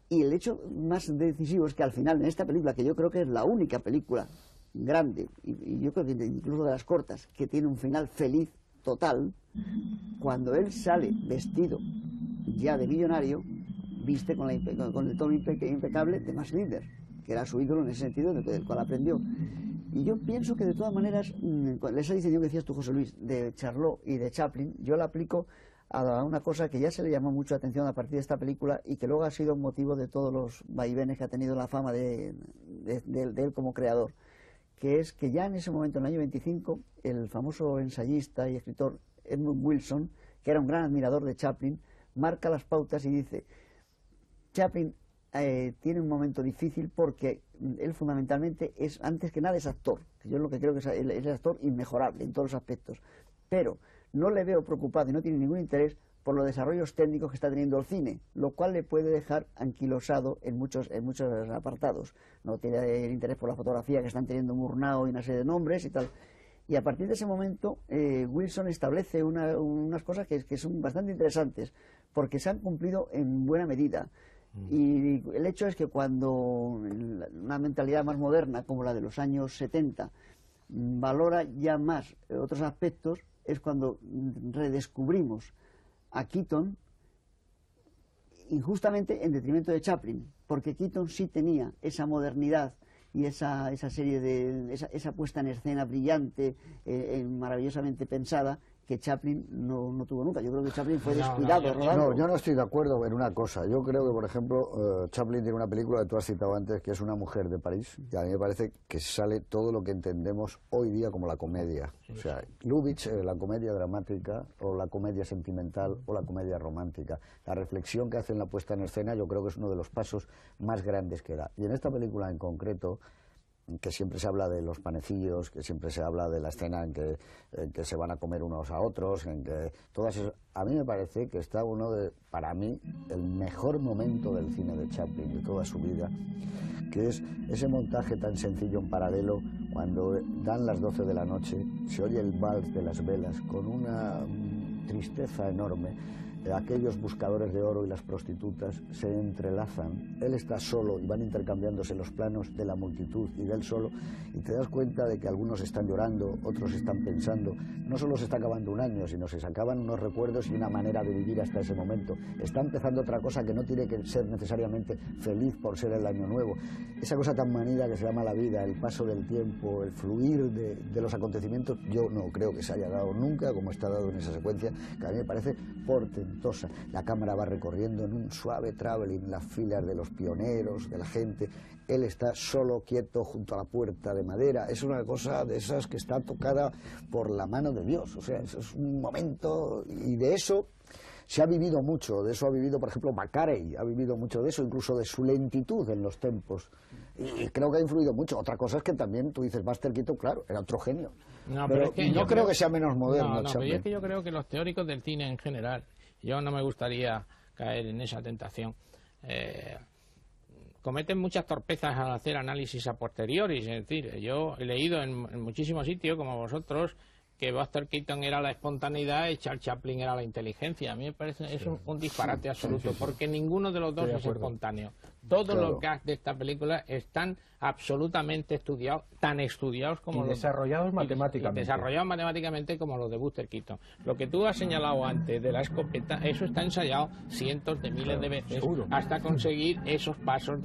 Y el hecho más decisivo es que al final, en esta película, que yo creo que es la única película grande, y yo creo que incluso de las cortas, que tiene un final feliz total, cuando él sale vestido ya de millonario, viste con el tono impecable de Max Linder, que era su ídolo en ese sentido, del cual aprendió. Y yo pienso que de todas maneras, esa diseño que decías tú, José Luis, de Charlot y de Chaplin, yo la aplico a una cosa que ya se le llamó mucho la atención a partir de esta película y que luego ha sido motivo de todos los vaivenes que ha tenido la fama de él como creador, que es que ya en ese momento, en el año 25, el famoso ensayista y escritor Edmund Wilson, que era un gran admirador de Chaplin, marca las pautas y dice: Chaplin tiene un momento difícil porque él fundamentalmente antes que nada es actor, que yo lo que creo que es actor inmejorable en todos los aspectos, pero no le veo preocupado y no tiene ningún interés por los desarrollos técnicos que está teniendo el cine, lo cual le puede dejar anquilosado en muchos apartados. No tiene el interés por la fotografía, que están teniendo Murnau y una serie de nombres y tal. Y a partir de ese momento, Wilson establece unas cosas que son bastante interesantes, porque se han cumplido en buena medida. Y el hecho es que cuando una mentalidad más moderna, como la de los años 70, valora ya más otros aspectos, es cuando redescubrimos a Keaton, injustamente en detrimento de Chaplin, porque Keaton sí tenía esa modernidad y esa serie de esa puesta en escena brillante, maravillosamente pensada, que Chaplin no tuvo nunca. Yo creo que Chaplin fue descuidado rodando. No, yo no estoy de acuerdo en una cosa. Yo creo que, por ejemplo, Chaplin tiene una película que tú has citado antes, que es Una mujer de París, y a mí me parece que sale todo lo que entendemos hoy día como la comedia. O sea, Lubitsch, la comedia dramática, o la comedia sentimental, o la comedia romántica. La reflexión que hace en la puesta en escena, yo creo que es uno de los pasos más grandes que da. Y en esta película en concreto, que siempre se habla de los panecillos, que siempre se habla de la escena en que se van a comer unos a otros, en que todas esas, a mí me parece que está para mí, el mejor momento del cine de Chaplin, de toda su vida, que es ese montaje tan sencillo en paralelo, cuando dan las 12 de la noche, se oye el vals de las velas con una tristeza enorme. Aquellos buscadores de oro y las prostitutas se entrelazan, él está solo y van intercambiándose los planos de la multitud y de él solo, y te das cuenta de que algunos están llorando, otros están pensando. No solo se está acabando un año, sino se acaban unos recuerdos y una manera de vivir hasta ese momento. Está empezando otra cosa que no tiene que ser necesariamente feliz por ser el año nuevo. Esa cosa tan manida que se llama la vida, el paso del tiempo, el fluir de los acontecimientos, yo no creo que se haya dado nunca como está dado en esa secuencia, que a mí me parece portentosa. La cámara va recorriendo en un suave traveling las filas de los pioneros, de la gente. Él está solo, quieto, junto a la puerta de madera. Es una cosa de esas que está tocada por la mano de Dios. O sea, es un momento, y de eso se ha vivido mucho. De eso ha vivido, por ejemplo, Macarey, ha vivido mucho de eso, incluso de su lentitud en los tempos. Y creo que ha influido mucho. Otra cosa es que también, tú dices, Buster Keaton, claro, era otro genio. No, pero es que no creo que sea menos moderno. No, pero es que yo creo que los teóricos del cine en general, yo no me gustaría caer en esa tentación, cometen muchas torpezas al hacer análisis a posteriori. Es decir, yo he leído en muchísimos sitios, como vosotros, que Buster Keaton era la espontaneidad y Charles Chaplin era la inteligencia. A mí me parece es un disparate absoluto, porque ninguno de los dos es espontáneo. Todos los gags de esta película están absolutamente estudiados, tan estudiados como desarrollados matemáticamente. Desarrollados matemáticamente como los de Buster Keaton. Lo que tú has señalado antes de la escopeta, eso está ensayado cientos de miles de veces hasta conseguir esos pasos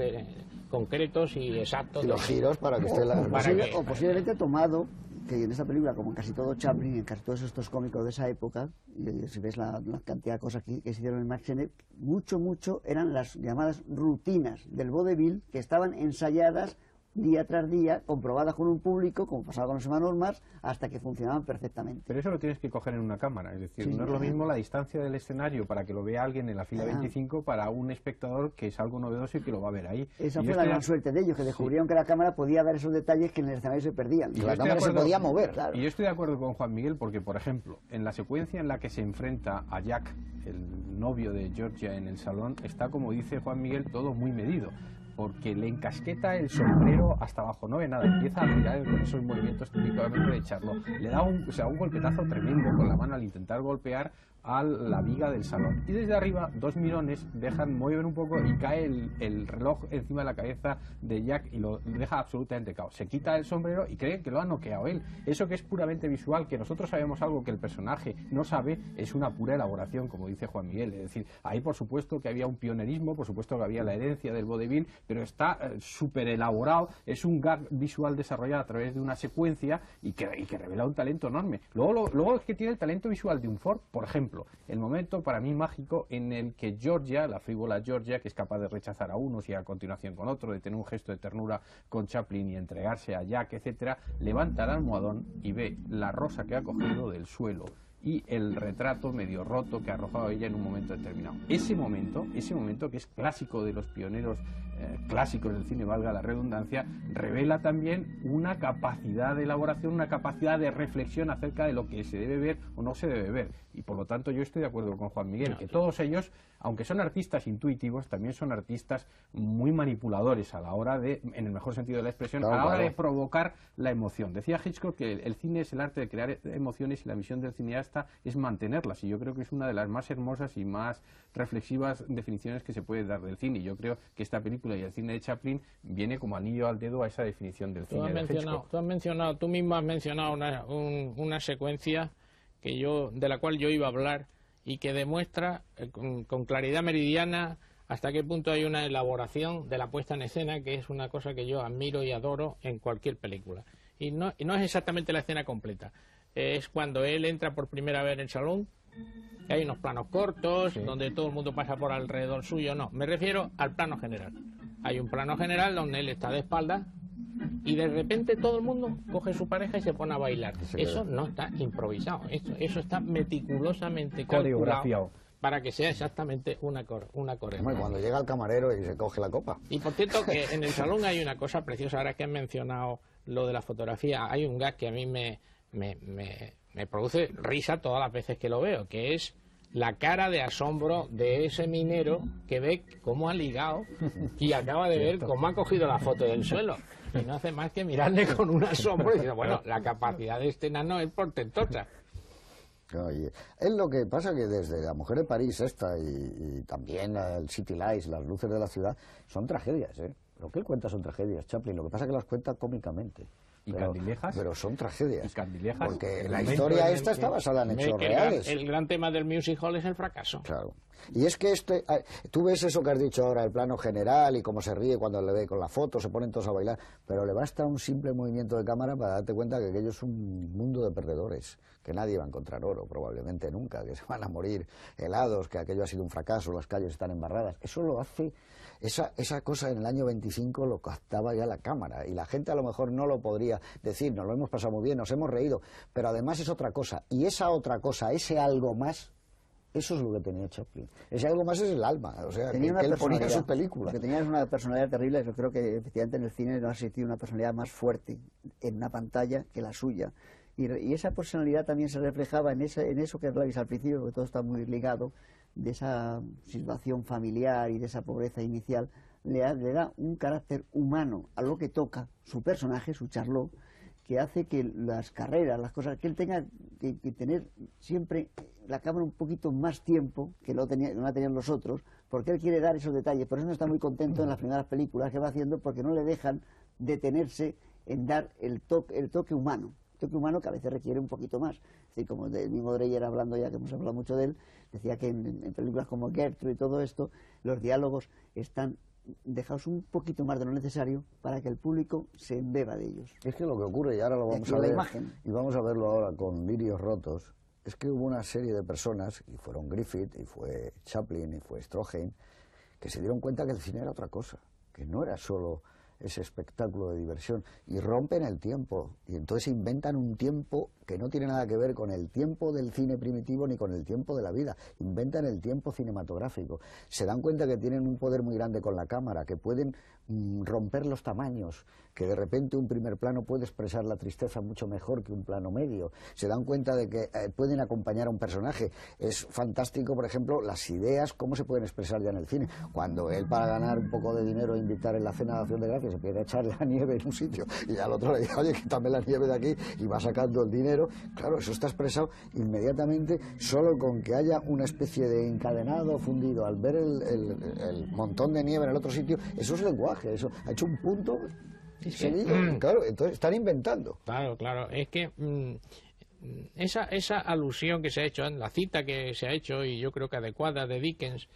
concretos y exactos. Y los giros para que esté o posiblemente tomado, que en esta película, como en casi todo Chaplin, en casi todos estos cómicos de esa época, y si ves la cantidad de cosas que se hicieron en Max Sennett, mucho eran las llamadas rutinas del vodevil, que estaban ensayadas día tras día, comprobadas con un público, como pasaba con los hermanos Marx, hasta que funcionaban perfectamente. Pero eso lo tienes que coger en una cámara, es decir, no es lo mismo la distancia del escenario para que lo vea alguien en la fila 25 para un espectador que es algo novedoso y que lo va a ver ahí. Esa fue la gran suerte de ellos, que descubrieron que la cámara podía dar esos detalles que en el escenario se perdían. Y la cámara se podía mover. Claro. Y yo estoy de acuerdo con Juan Miguel porque, por ejemplo, en la secuencia en la que se enfrenta a Jack, el novio de Georgia, en el salón, está, como dice Juan Miguel, todo muy medido, porque le encasqueta el sombrero hasta abajo, no ve nada, empieza a mirar con esos movimientos típicamente de Charlot, le da un golpetazo tremendo con la mano al intentar golpear a la viga del salón, y desde arriba dos mirones mueven un poco y cae el reloj encima de la cabeza de Jack y lo deja absolutamente cao. Se quita el sombrero y cree que lo ha noqueado él. Eso que es puramente visual, que nosotros sabemos algo que el personaje no sabe, es una pura elaboración, como dice Juan Miguel. Es decir, ahí por supuesto que había un pionerismo, por supuesto que había la herencia del vodevil, pero está súper elaborado, es un gag visual desarrollado a través de una secuencia y que revela un talento enorme. Luego es que tiene el talento visual de un Ford, por ejemplo, el momento para mí mágico en el que Georgia, la frívola Georgia, que es capaz de rechazar a unos y a continuación con otro, de tener un gesto de ternura con Chaplin y entregarse a Jack, etcétera, levanta el almohadón y ve la rosa que ha cogido del suelo y el retrato medio roto que ha arrojado ella en un momento determinado. Ese momento que es clásico de los pioneros clásicos del cine, valga la redundancia, revela también una capacidad de elaboración, una capacidad de reflexión acerca de lo que se debe ver o no se debe ver. Y por lo tanto yo estoy de acuerdo con Juan Miguel, que todos ellos, aunque son artistas intuitivos, también son artistas muy manipuladores a la hora de, en el mejor sentido de la expresión, a la hora de provocar la emoción. Decía Hitchcock que el cine es el arte de crear emociones y la misión del cineasta es mantenerlas, y yo creo que es una de las más hermosas y más reflexivas definiciones que se puede dar del cine. Y yo creo que esta película y el cine de Chaplin viene como anillo al dedo a esa definición del cine de Hitchcock. Tú mismo has mencionado una secuencia de la cual yo iba a hablar y que demuestra con claridad meridiana hasta qué punto hay una elaboración de la puesta en escena, que es una cosa que yo admiro y adoro en cualquier película. Y no es exactamente la escena completa. Es cuando él entra por primera vez en el salón, hay unos planos cortos, donde todo el mundo pasa por alrededor suyo. No, me refiero al plano general. Hay un plano general donde él está de espaldas y de repente todo el mundo coge su pareja y se pone a bailar. Eso no está improvisado, eso está meticulosamente coreografiado para que sea exactamente una coreografía. Cuando llega el camarero y se coge la copa. Y por cierto que en el salón hay una cosa preciosa, ahora que han mencionado lo de la fotografía, hay un gag que a mí me produce risa todas las veces que lo veo, que es la cara de asombro de ese minero que ve cómo ha ligado y acaba de ver cómo ha cogido la foto del suelo. Y no hace más que mirarle con un asombro y decir, bueno, la capacidad de este enano es portentosa. Oye, es lo que pasa que desde La Mujer de París esta y también el City Lights, Las luces de la ciudad, son tragedias, ¿eh? Lo que él cuenta son tragedias, Chaplin, lo que pasa es que las cuenta cómicamente. ¿Y Candilejas? Pero son tragedias. ¿Y Candilejas? Porque la historia esta está basada en hechos reales. El gran tema del music hall es el fracaso. Claro. Y es que tú ves eso que has dicho ahora, el plano general y cómo se ríe cuando le ve con la foto, se ponen todos a bailar, pero le basta un simple movimiento de cámara para darte cuenta que aquello es un mundo de perdedores, que nadie va a encontrar oro, probablemente nunca, que se van a morir helados, que aquello ha sido un fracaso, las calles están embarradas. Eso lo hace, esa cosa en el año 25 lo captaba ya la cámara, y la gente a lo mejor no lo podría decir, nos lo hemos pasado muy bien, nos hemos reído, pero además es otra cosa, y esa otra cosa, ese algo más, eso es lo que tenía Chaplin. Ese algo más es el alma, o sea, que él ponía en sus películas. Que tenía una personalidad terrible. Yo creo que efectivamente en el cine no ha existido una personalidad más fuerte en una pantalla que la suya. Y esa personalidad también se reflejaba en eso que hablabais al principio, porque todo está muy ligado, de esa situación familiar y de esa pobreza inicial. Le da un carácter humano a lo que toca su personaje, su Charlot, que hace que las carreras, las cosas, que él tenga que tener siempre la cámara un poquito más tiempo que no la tenían los otros, porque él quiere dar esos detalles. Por eso no está muy contento en las primeras películas que va haciendo, porque no le dejan detenerse en dar el toque humano. El toque humano que a veces requiere un poquito más. Es decir, como el mismo Dreyer, hablando ya que hemos hablado mucho de él, decía que en películas como Gertrude y todo esto, los diálogos están dejaos un poquito más de lo necesario para que el público se embeba de ellos. Es que lo que ocurre, y ahora lo vamos a ver, y vamos a verlo ahora con Lirios rotos, es que hubo una serie de personas, y fueron Griffith, y fue Chaplin, y fue Stroheim, que se dieron cuenta que el cine era otra cosa, que no era solo ese espectáculo de diversión, y rompen el tiempo, y entonces inventan un tiempo que no tiene nada que ver con el tiempo del cine primitivo ni con el tiempo de la vida, inventan el tiempo cinematográfico, se dan cuenta que tienen un poder muy grande con la cámara, que pueden romper los tamaños, que de repente un primer plano puede expresar la tristeza mucho mejor que un plano medio, se dan cuenta de que pueden acompañar a un personaje. Es fantástico, por ejemplo, las ideas, cómo se pueden expresar ya en el cine, cuando él, para ganar un poco de dinero e invitar en la cena de Acción de Gracias, se empieza a echar la nieve en un sitio y al otro le dice, oye, quítame la nieve de aquí, y va sacando el dinero. Claro, eso está expresado inmediatamente solo con que haya una especie de encadenado fundido al ver el montón de nieve en el otro sitio. Eso es lenguaje, eso ha hecho un punto seguido. Claro, entonces están inventando. Claro, es que esa alusión que se ha hecho, la cita que se ha hecho, y yo creo que adecuada, de Dickens,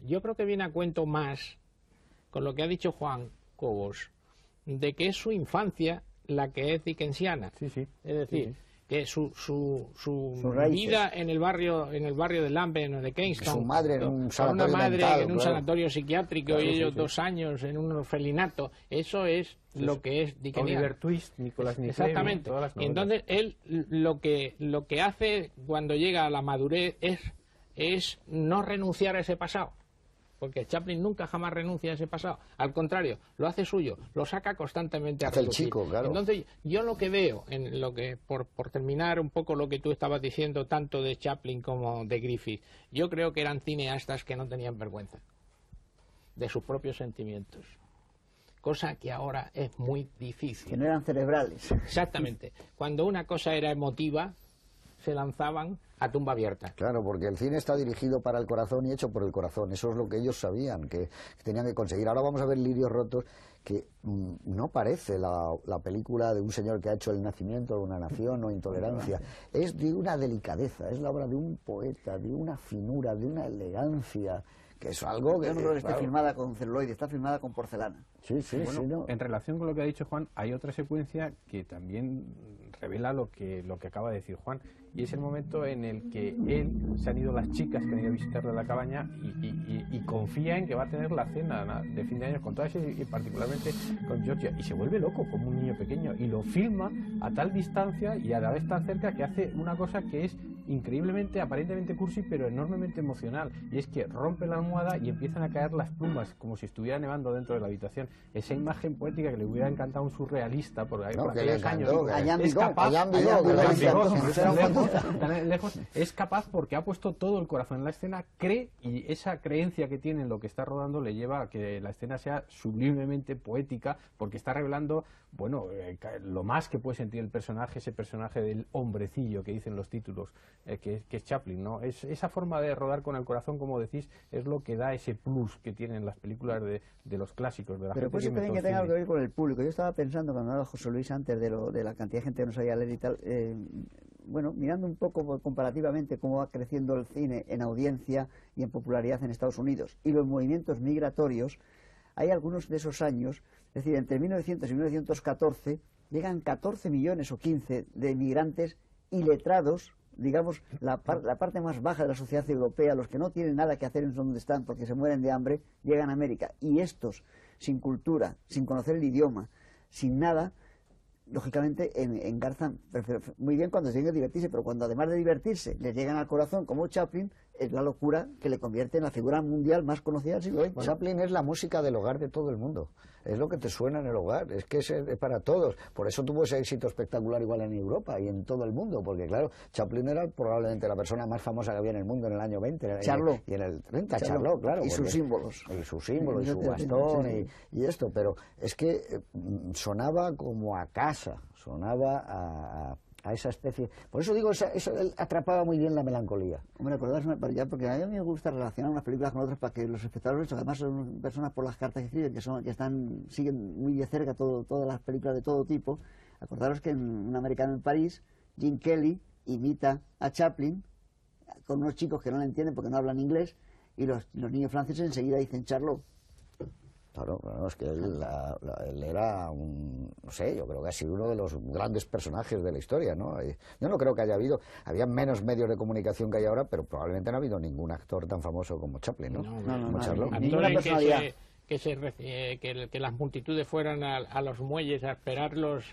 yo creo que viene a cuento más con lo que ha dicho Juan Cobos, de que es su infancia la que es dickensiana. Es decir, que su vida en el barrio de Lambeth o de Kingston, su madre en un sanatorio una madre mental, en un sanatorio psiquiátrico, y ellos 2 años en un orfelinato, eso es lo que es dickeniano. Oliver Twist, Nicolás Nickleby, exactamente. Y entonces él lo que hace cuando llega a la madurez es no renunciar a ese pasado. porque Chaplin nunca jamás renuncia a ese pasado. Al contrario, lo hace suyo, lo saca constantemente a hace el relucir. chico, claro. Entonces, yo lo que veo, en lo que por terminar un poco lo que tú estabas diciendo, tanto de Chaplin como de Griffith, yo creo que eran cineastas que no tenían vergüenza de sus propios sentimientos. Cosa que ahora es muy difícil. Que no eran cerebrales. Exactamente. Cuando una cosa era emotiva, se lanzaban a tumba abierta. Claro, porque el cine está dirigido para el corazón y hecho por el corazón. Eso es lo que ellos sabían que tenían que conseguir. Ahora vamos a ver Lirios rotos, que no parece la película de un señor que ha hecho el nacimiento de una nación o intolerancia. Es de una delicadeza, es la obra de un poeta, de una finura, de una elegancia, que es algo que... Yo no creo que esté filmada con celuloide, está filmada con porcelana. Sí, sí, bueno, sí, no. En relación con lo que ha dicho Juan, hay otra secuencia que también revela lo que acaba de decir Juan, y es el momento en el que se han ido las chicas que han ido a visitarle a la cabaña y confía en que va a tener la cena de fin de año con todas y particularmente con Georgia, y se vuelve loco como un niño pequeño y lo filma a tal distancia y a la vez tan cerca que hace una cosa que es increíblemente, aparentemente cursi, pero enormemente emocional, y es que rompe la almohada y empiezan a caer las plumas como si estuviera nevando dentro de la habitación. Esa imagen poética que le hubiera encantado a un surrealista por aquellos años, es capaz, es capaz porque ha puesto todo el corazón en la escena, cree, y esa creencia que tiene en lo que está rodando le lleva a que la escena sea sublimemente poética, porque está revelando, bueno, lo más que puede sentir el personaje, ese personaje del hombrecillo que dicen los títulos, que es Chaplin, ¿no? Esa forma de rodar con el corazón, como decís, es lo que da ese plus que tienen las películas de los clásicos, de la Pero gente pues eso también que tenga algo que ver con el público. Yo estaba pensando, cuando hablaba José Luis antes de la cantidad de gente que no sabía leer y tal, bueno, mirando un poco comparativamente cómo va creciendo el cine en audiencia y en popularidad en Estados Unidos y los movimientos migratorios, hay algunos de esos años, es decir, entre 1900 y 1914 llegan 14 millones o 15 de inmigrantes iletrados, digamos, la parte más baja de la sociedad europea, los que no tienen nada que hacer en donde están porque se mueren de hambre, llegan a América. Y estos, sin cultura, sin conocer el idioma, sin nada, lógicamente engarzan muy bien cuando se tienen que divertirse, pero cuando además de divertirse les llegan al corazón como Chaplin, es la locura que le convierte en la figura mundial más conocida del siglo XX. Chaplin es la música del hogar de todo el mundo, es lo que te suena en el hogar, es que es para todos. Por eso tuvo ese éxito espectacular igual en Europa y en todo el mundo, porque claro, Chaplin era probablemente la persona más famosa que había en el mundo en el año 20 Charlot. Y en el 30, Charlot, claro. Y sus símbolos. Y sus símbolos, y su bastón, y esto, pero es que sonaba como a casa, sonaba a esa especie. Por eso digo, eso atrapaba muy bien la melancolía. Hombre, acordaos, porque a mí me gusta relacionar unas películas con otras para que los espectadores, además son personas por las cartas que escriben, siguen muy de cerca todas las películas de todo tipo. Acordaros que en Un americano en París, Jim Kelly imita a Chaplin con unos chicos que no le entienden porque no hablan inglés, y los niños franceses enseguida dicen Charlot. Claro, es que él era no sé, yo creo que ha sido uno de los grandes personajes de la historia, ¿no? Yo no creo que había menos medios de comunicación que hay ahora, pero probablemente no ha habido ningún actor tan famoso como Chaplin, ¿no? No, Charlot. Actores que las multitudes fueran a los muelles a esperarlos,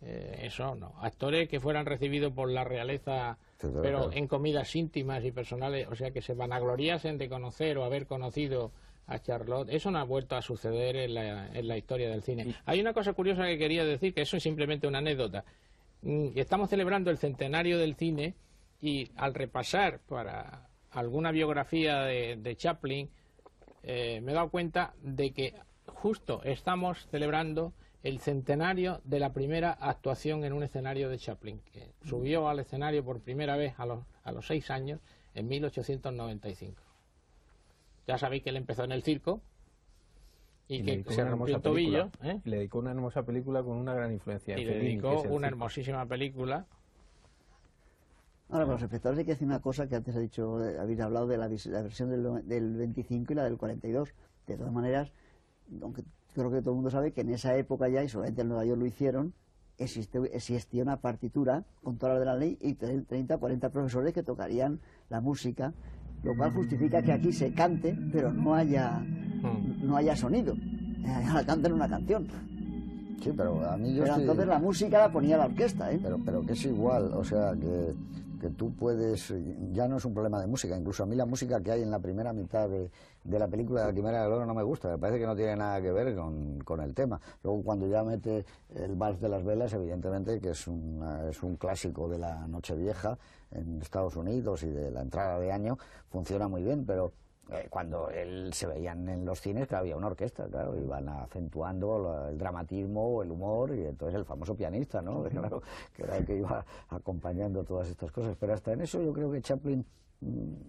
eso no. Actores que fueran recibidos por la realeza, pero en comidas íntimas y personales, o sea, que se vanagloriasen de conocer o haber conocido a Charlot. Eso no ha vuelto a suceder en la historia del cine. Hay una cosa curiosa que quería decir, que eso es simplemente una anécdota. Estamos celebrando el centenario del cine y al repasar para alguna biografía de Chaplin, me he dado cuenta de que justo estamos celebrando el centenario de la primera actuación en un escenario de Chaplin, que subió al escenario por primera vez a los 6 años en 1895. Ya sabéis que él empezó en el circo y que se rompió el tobillo. Le dedicó una hermosa película con una gran influencia. Y le dedicó una hermosísima película. Ahora, para los espectadores hay que decir una cosa que antes habéis hablado de la versión del 25 y la del 42. De todas maneras, aunque creo que todo el mundo sabe que en esa época ya, y solamente en Nueva York lo hicieron, existía una partitura con toda la de la ley y 30 o 40 profesores que tocarían la música, lo cual justifica que aquí se cante, pero no haya sonido. La cantan una canción. Sí, pero a mí entonces la música la ponía la orquesta, ¿eh? Pero que es igual, o sea, que tú puedes, ya no es un problema de música, incluso a mí la música que hay en la primera mitad de la película de La Quimera del Oro no me gusta, me parece que no tiene nada que ver con el tema. Luego cuando ya mete el Vals de las Velas, evidentemente que es un clásico de la Nochevieja en Estados Unidos y de la entrada de año, funciona muy bien, pero cuando se veían en los cines, que había una orquesta, claro, iban acentuando el dramatismo, el humor, y entonces el famoso pianista, ¿no? Claro, que era el que iba acompañando todas estas cosas. Pero hasta en eso yo creo que Chaplin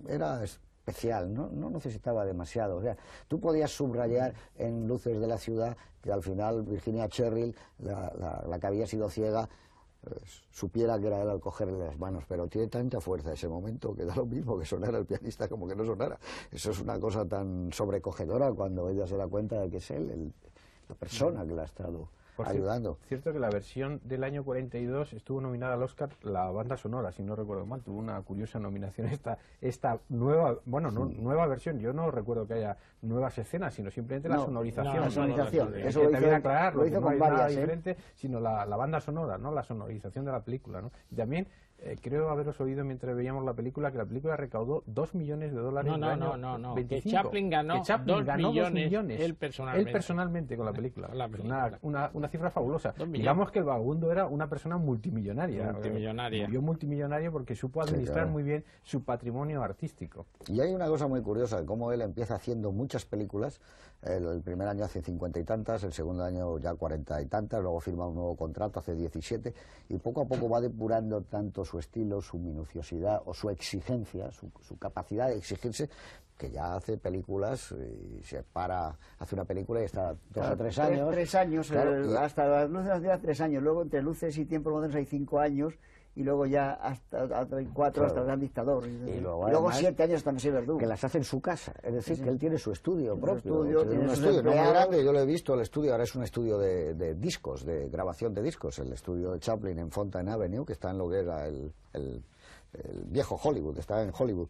era especial, no necesitaba demasiado. O sea, tú podías subrayar en Luces de la ciudad que al final Virginia Cheryl, la que había sido ciega, supiera que era él al cogerle las manos, pero tiene tanta fuerza ese momento que da lo mismo que sonara el pianista como que no sonara. Eso es una cosa tan sobrecogedora cuando ella se da cuenta de que es él, la persona que la ha estado ayudando. Cierto que la versión del año 42 estuvo nominada al Oscar la banda sonora, si no recuerdo mal, tuvo una curiosa nominación esta nueva, bueno, no, nueva versión. Yo no recuerdo que haya nuevas escenas, sino simplemente la sonorización. La sonorización, eso lo hizo, aclarar, lo hizo no con hay varias, nada diferente, sino la banda sonora, ¿no? La sonorización de la película, ¿no? Y también creo haberos oído mientras veíamos la película que la película recaudó $2 millones. No. 25. Que Chaplin ganó, que Chaplin ganó 2 millones él personalmente con la película. Una cifra fabulosa. Digamos que el vagabundo era una persona multimillonaria. Murió multimillonario porque supo administrar muy bien su patrimonio artístico. Y hay una cosa muy curiosa, cómo él empieza haciendo muchas películas. El primer año hace 50 y tantas, el segundo año ya 40 y tantas, luego firma un nuevo contrato, hace 17, y poco a poco va depurando tanto su estilo, su minuciosidad o su exigencia, su capacidad de exigirse, que ya hace películas y se para, hace una película y está 2 o 3 años. 3 años, claro, hasta las Luces de la ciudad 3 años, luego entre Luces y Tiempos Modernos hay 5 años, y luego ya hasta 4 claro, hasta el Gran Dictador. Y luego, además, 7 años hasta Monsieur Verdoux. Que las hace en su casa, es decir, que él tiene su estudio propio. Tiene un sus estudio no muy empleados. grande, yo lo he visto, el estudio ahora es un estudio de discos, de grabación de discos, el estudio de Chaplin en Fountain Avenue, que está en lo que era el viejo Hollywood, está en Hollywood.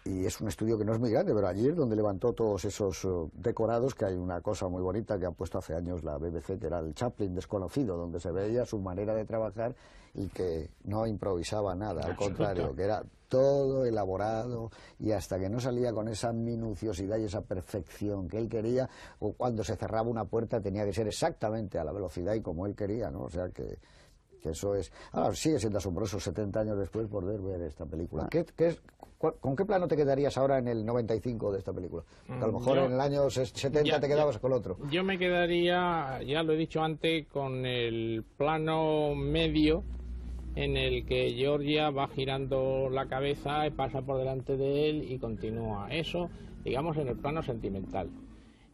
Y es un estudio que no es muy grande, pero allí es donde levantó todos esos decorados, que hay una cosa muy bonita que ha puesto hace años la BBC, que era el Chaplin desconocido, donde se veía su manera de trabajar y que no improvisaba nada, al contrario, que era todo elaborado, y hasta que no salía con esa minuciosidad y esa perfección que él quería, o cuando se cerraba una puerta tenía que ser exactamente a la velocidad y como él quería, ¿no? O sea que eso es... Ahora sigue siendo asombroso 70 años después poder ver esta película. ¿Con qué plano te quedarías ahora en el 95 de esta película? A lo mejor en el año 70 te quedabas con otro. Yo me quedaría, ya lo he dicho antes, con el plano medio en el que Georgia va girando la cabeza y pasa por delante de él y continúa. Eso, digamos, en el plano sentimental.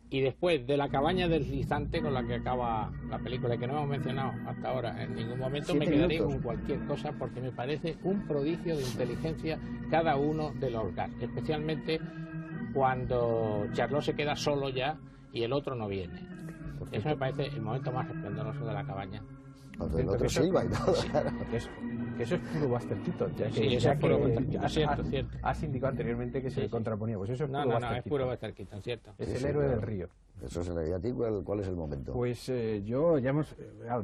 Y después de la cabaña deslizante con la que acaba la película, que no hemos mencionado hasta ahora en ningún momento, me quedaría con cualquier cosa porque me parece un prodigio de inteligencia cada uno de los gags, especialmente cuando Charlot se queda solo ya y el otro no viene. Eso me parece el momento más esplendoroso de la cabaña. Cuando el otro silba y todo, claro. Que eso es puro Buster Keaton. Cierto. Has indicado anteriormente que se contraponía. Pues eso es puro Buster Keaton. Es puro Buster Keaton, cierto. Es el héroe del río. Eso se le diría a ti. ¿Cuál es el momento? Pues yo, ya hemos...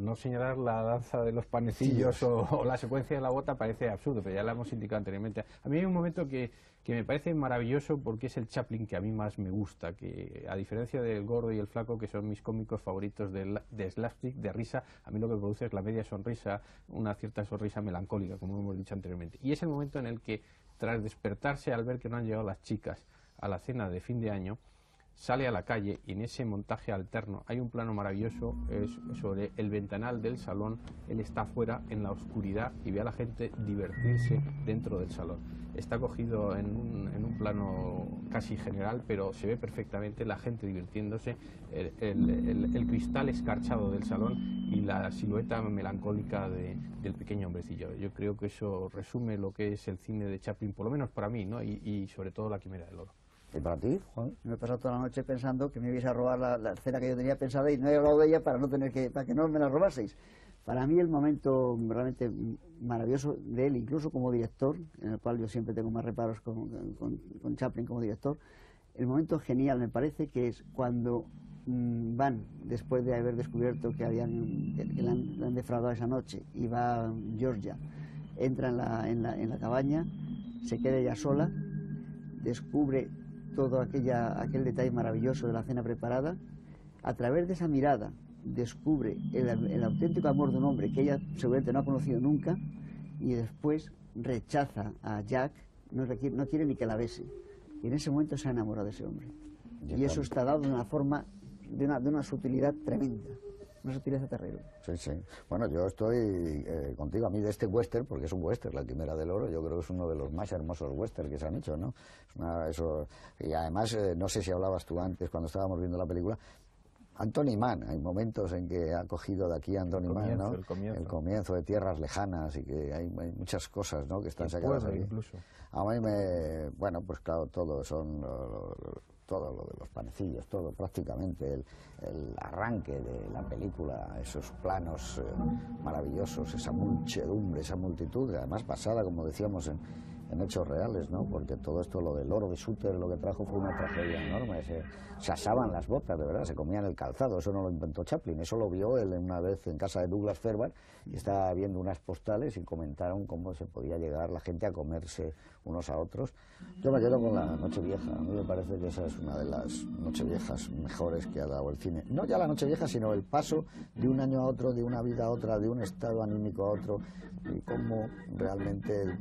no señalar la danza de los panecillos o la secuencia de la bota parece absurdo, pero ya la hemos indicado anteriormente. A mí hay un momento que me parece maravilloso porque es el Chaplin que a mí más me gusta, que a diferencia del Gordo y el Flaco, que son mis cómicos favoritos de slapstick, de risa, a mí lo que produce es la media sonrisa, una cierta sonrisa melancólica, como hemos dicho anteriormente. Y es el momento en el que, tras despertarse al ver que no han llegado las chicas a la cena de fin de año, sale a la calle y en ese montaje alterno hay un plano maravilloso sobre el ventanal del salón. Él está afuera en la oscuridad y ve a la gente divertirse dentro del salón. Está cogido en un plano casi general, pero se ve perfectamente la gente divirtiéndose, el cristal escarchado del salón y la silueta melancólica del pequeño hombrecillo. Yo creo que eso resume lo que es el cine de Chaplin, por lo menos para mí, ¿no? Y sobre todo La Quimera del Oro. ¿Y para ti, Juan? Me he pasado toda la noche pensando que me ibais a robar la escena que yo tenía pensada y no he hablado de ella para que no me la robaseis. Para mí el momento realmente maravilloso de él, incluso como director, en el cual yo siempre tengo más reparos con Chaplin como director, el momento genial me parece que es cuando van, después de haber descubierto que le han defraudado esa noche, y va Georgia entra en la cabaña, se queda ella sola, descubre todo aquel detalle maravilloso de la cena preparada. A través de esa mirada descubre el auténtico amor de un hombre que ella seguramente no ha conocido nunca, y después rechaza a Jack, no quiere ni que la bese, y en ese momento se ha enamorado de ese hombre. Y eso está dado de una forma, de una sutilidad tremenda, una sutileza terrible. Sí, sí. Bueno, yo estoy contigo. A mí de este western, porque es un western, La Quimera del Oro, yo creo que es uno de los más hermosos western que se han hecho, ¿no? Y además, no sé si hablabas tú antes, cuando estábamos viendo la película, Anthony Mann, hay momentos en que ha cogido de aquí a Anthony Mann, ¿no? El comienzo de Tierras Lejanas, y que hay muchas cosas, ¿no?, que están sacadas aquí. Incluso. A mí bueno, pues claro, todo lo de los panecillos, todo prácticamente, el arranque de la película, esos planos maravillosos, esa muchedumbre, esa multitud, además basada, como decíamos, en hechos reales, ¿no? Porque todo esto, lo del oro de Suter, lo que trajo fue una tragedia enorme. Se asaban las botas, de verdad, se comían el calzado. Eso no lo inventó Chaplin, eso lo vio él una vez en casa de Douglas Fairbanks, y estaba viendo unas postales y comentaron cómo se podía llegar la gente a comerse unos a otros. Yo me quedo con la Nochevieja. A mí me parece que esa es una de las Nocheviejas mejores que ha dado el cine. No ya la Nochevieja, sino el paso de un año a otro, de una vida a otra, de un estado anímico a otro, y cómo realmente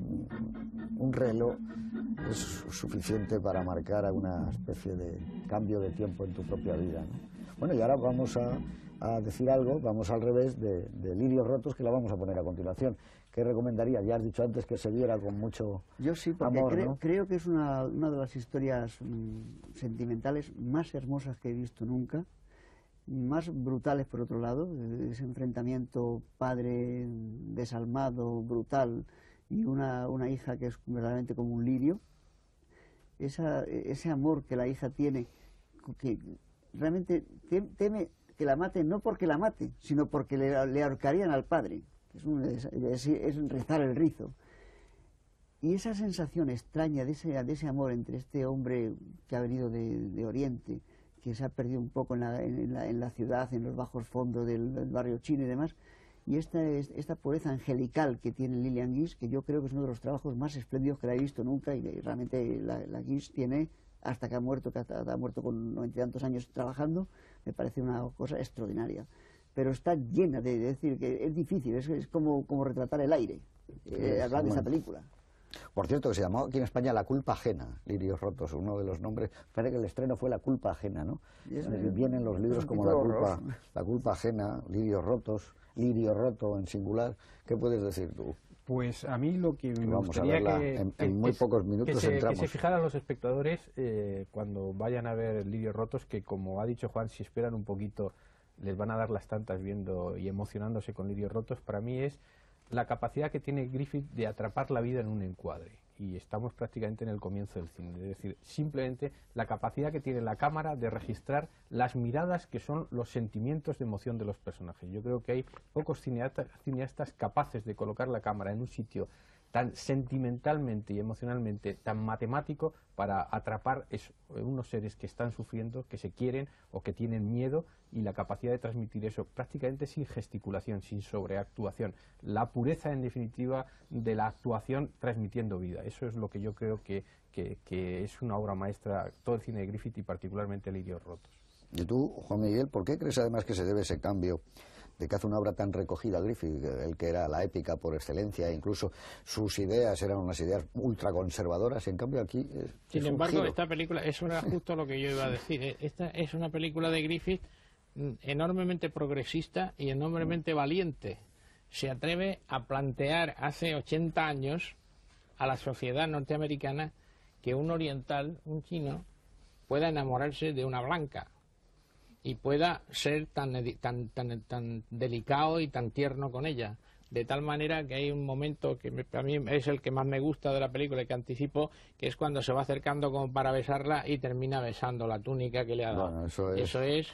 un reloj es suficiente para marcar una especie de cambio de tiempo en tu propia vida, ¿no? Bueno, y ahora vamos a decir algo, vamos al revés, de Lirios Rotos, que la vamos a poner a continuación. ¿Qué recomendarías? Ya has dicho antes que se viera con mucho Yo sí, porque amor, ¿no? creo que es una de las historias sentimentales más hermosas que he visto nunca, más brutales por otro lado, ese enfrentamiento padre desalmado, brutal, y una hija que es verdaderamente como un lirio. Ese amor que la hija tiene, que realmente teme que la mate, no porque la mate, sino porque le ahorcarían al padre. Es rizar el rizo. Y esa sensación extraña de ese amor entre este hombre que ha venido de Oriente, que se ha perdido un poco en la ciudad, en los bajos fondos del barrio chino y demás, y esta pureza angelical que tiene Lillian Gish, que yo creo que es uno de los trabajos más espléndidos que la he visto nunca, y realmente la Gish tiene, hasta que ha muerto con 90 y tantos años trabajando, me parece una cosa extraordinaria. Pero está llena de decir que es difícil, es como retratar el aire, hablar de esta película. Por cierto, que se llamó aquí en España La Culpa Ajena, Lirios Rotos, uno de los nombres. Parece que el estreno fue La Culpa Ajena, ¿no? Vienen los libros como La Culpa Ajena, Lirios Rotos, Lirio Roto en singular. ¿Qué puedes decir tú? Pues a mí lo que me Vamos gustaría a verla en muy pocos minutos entramos. Que se fijaran los espectadores cuando vayan a ver Lirios Rotos, que como ha dicho Juan, si esperan un poquito les van a dar las tantas viendo y emocionándose con Lirios Rotos. Para mí es la capacidad que tiene Griffith de atrapar la vida en un encuadre, y estamos prácticamente en el comienzo del cine, es decir, simplemente la capacidad que tiene la cámara de registrar las miradas que son los sentimientos de emoción de los personajes. Yo creo que hay pocos cineastas capaces de colocar la cámara en un sitio tan sentimentalmente y emocionalmente tan matemático para atrapar unos seres que están sufriendo, que se quieren o que tienen miedo, y la capacidad de transmitir eso prácticamente sin gesticulación, sin sobreactuación, la pureza en definitiva de la actuación transmitiendo vida. Eso es lo que yo creo que es una obra maestra, todo el cine de Griffith y particularmente Lirios Rotos. ¿Y tú, Juan Miguel, por qué crees además que se debe ese cambio de que hace una obra tan recogida Griffith, el que era la épica por excelencia, e incluso sus ideas eran unas ideas ultraconservadoras, en cambio aquí sin embargo, esta película, eso era justo lo que yo iba a decir, esta es una película de Griffith enormemente progresista y enormemente valiente. Se atreve a plantear hace 80 años a la sociedad norteamericana que un oriental, un chino, pueda enamorarse de una blanca y pueda ser tan delicado y tan tierno con ella, de tal manera que hay un momento que a mí es el que más me gusta de la película y que anticipo, que es cuando se va acercando como para besarla y termina besando la túnica que le ha dado. Bueno, eso es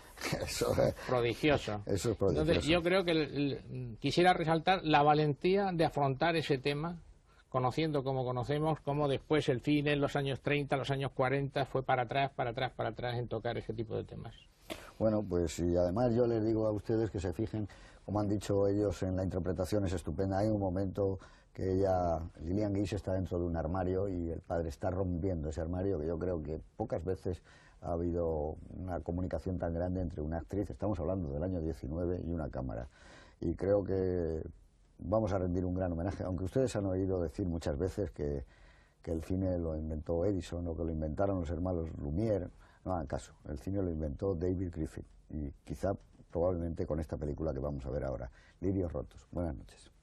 prodigioso. Eso es prodigioso. Entonces yo creo que quisiera resaltar la valentía de afrontar ese tema, conociendo como conocemos, cómo después el cine en los años 30, los años 40 fue para atrás en tocar ese tipo de temas. Bueno, pues y además yo les digo a ustedes que se fijen, como han dicho ellos, en la interpretación es estupenda. Hay un momento que Lillian Gish está dentro de un armario y el padre está rompiendo ese armario, que yo creo que pocas veces ha habido una comunicación tan grande entre una actriz, estamos hablando del año 19, y una cámara. Y creo que vamos a rendir un gran homenaje, aunque ustedes han oído decir muchas veces que el cine lo inventó Edison o que lo inventaron los hermanos Lumière. No hagan caso, el cine lo inventó David Griffith y quizá probablemente con esta película que vamos a ver ahora, Lirios rotos. Buenas noches.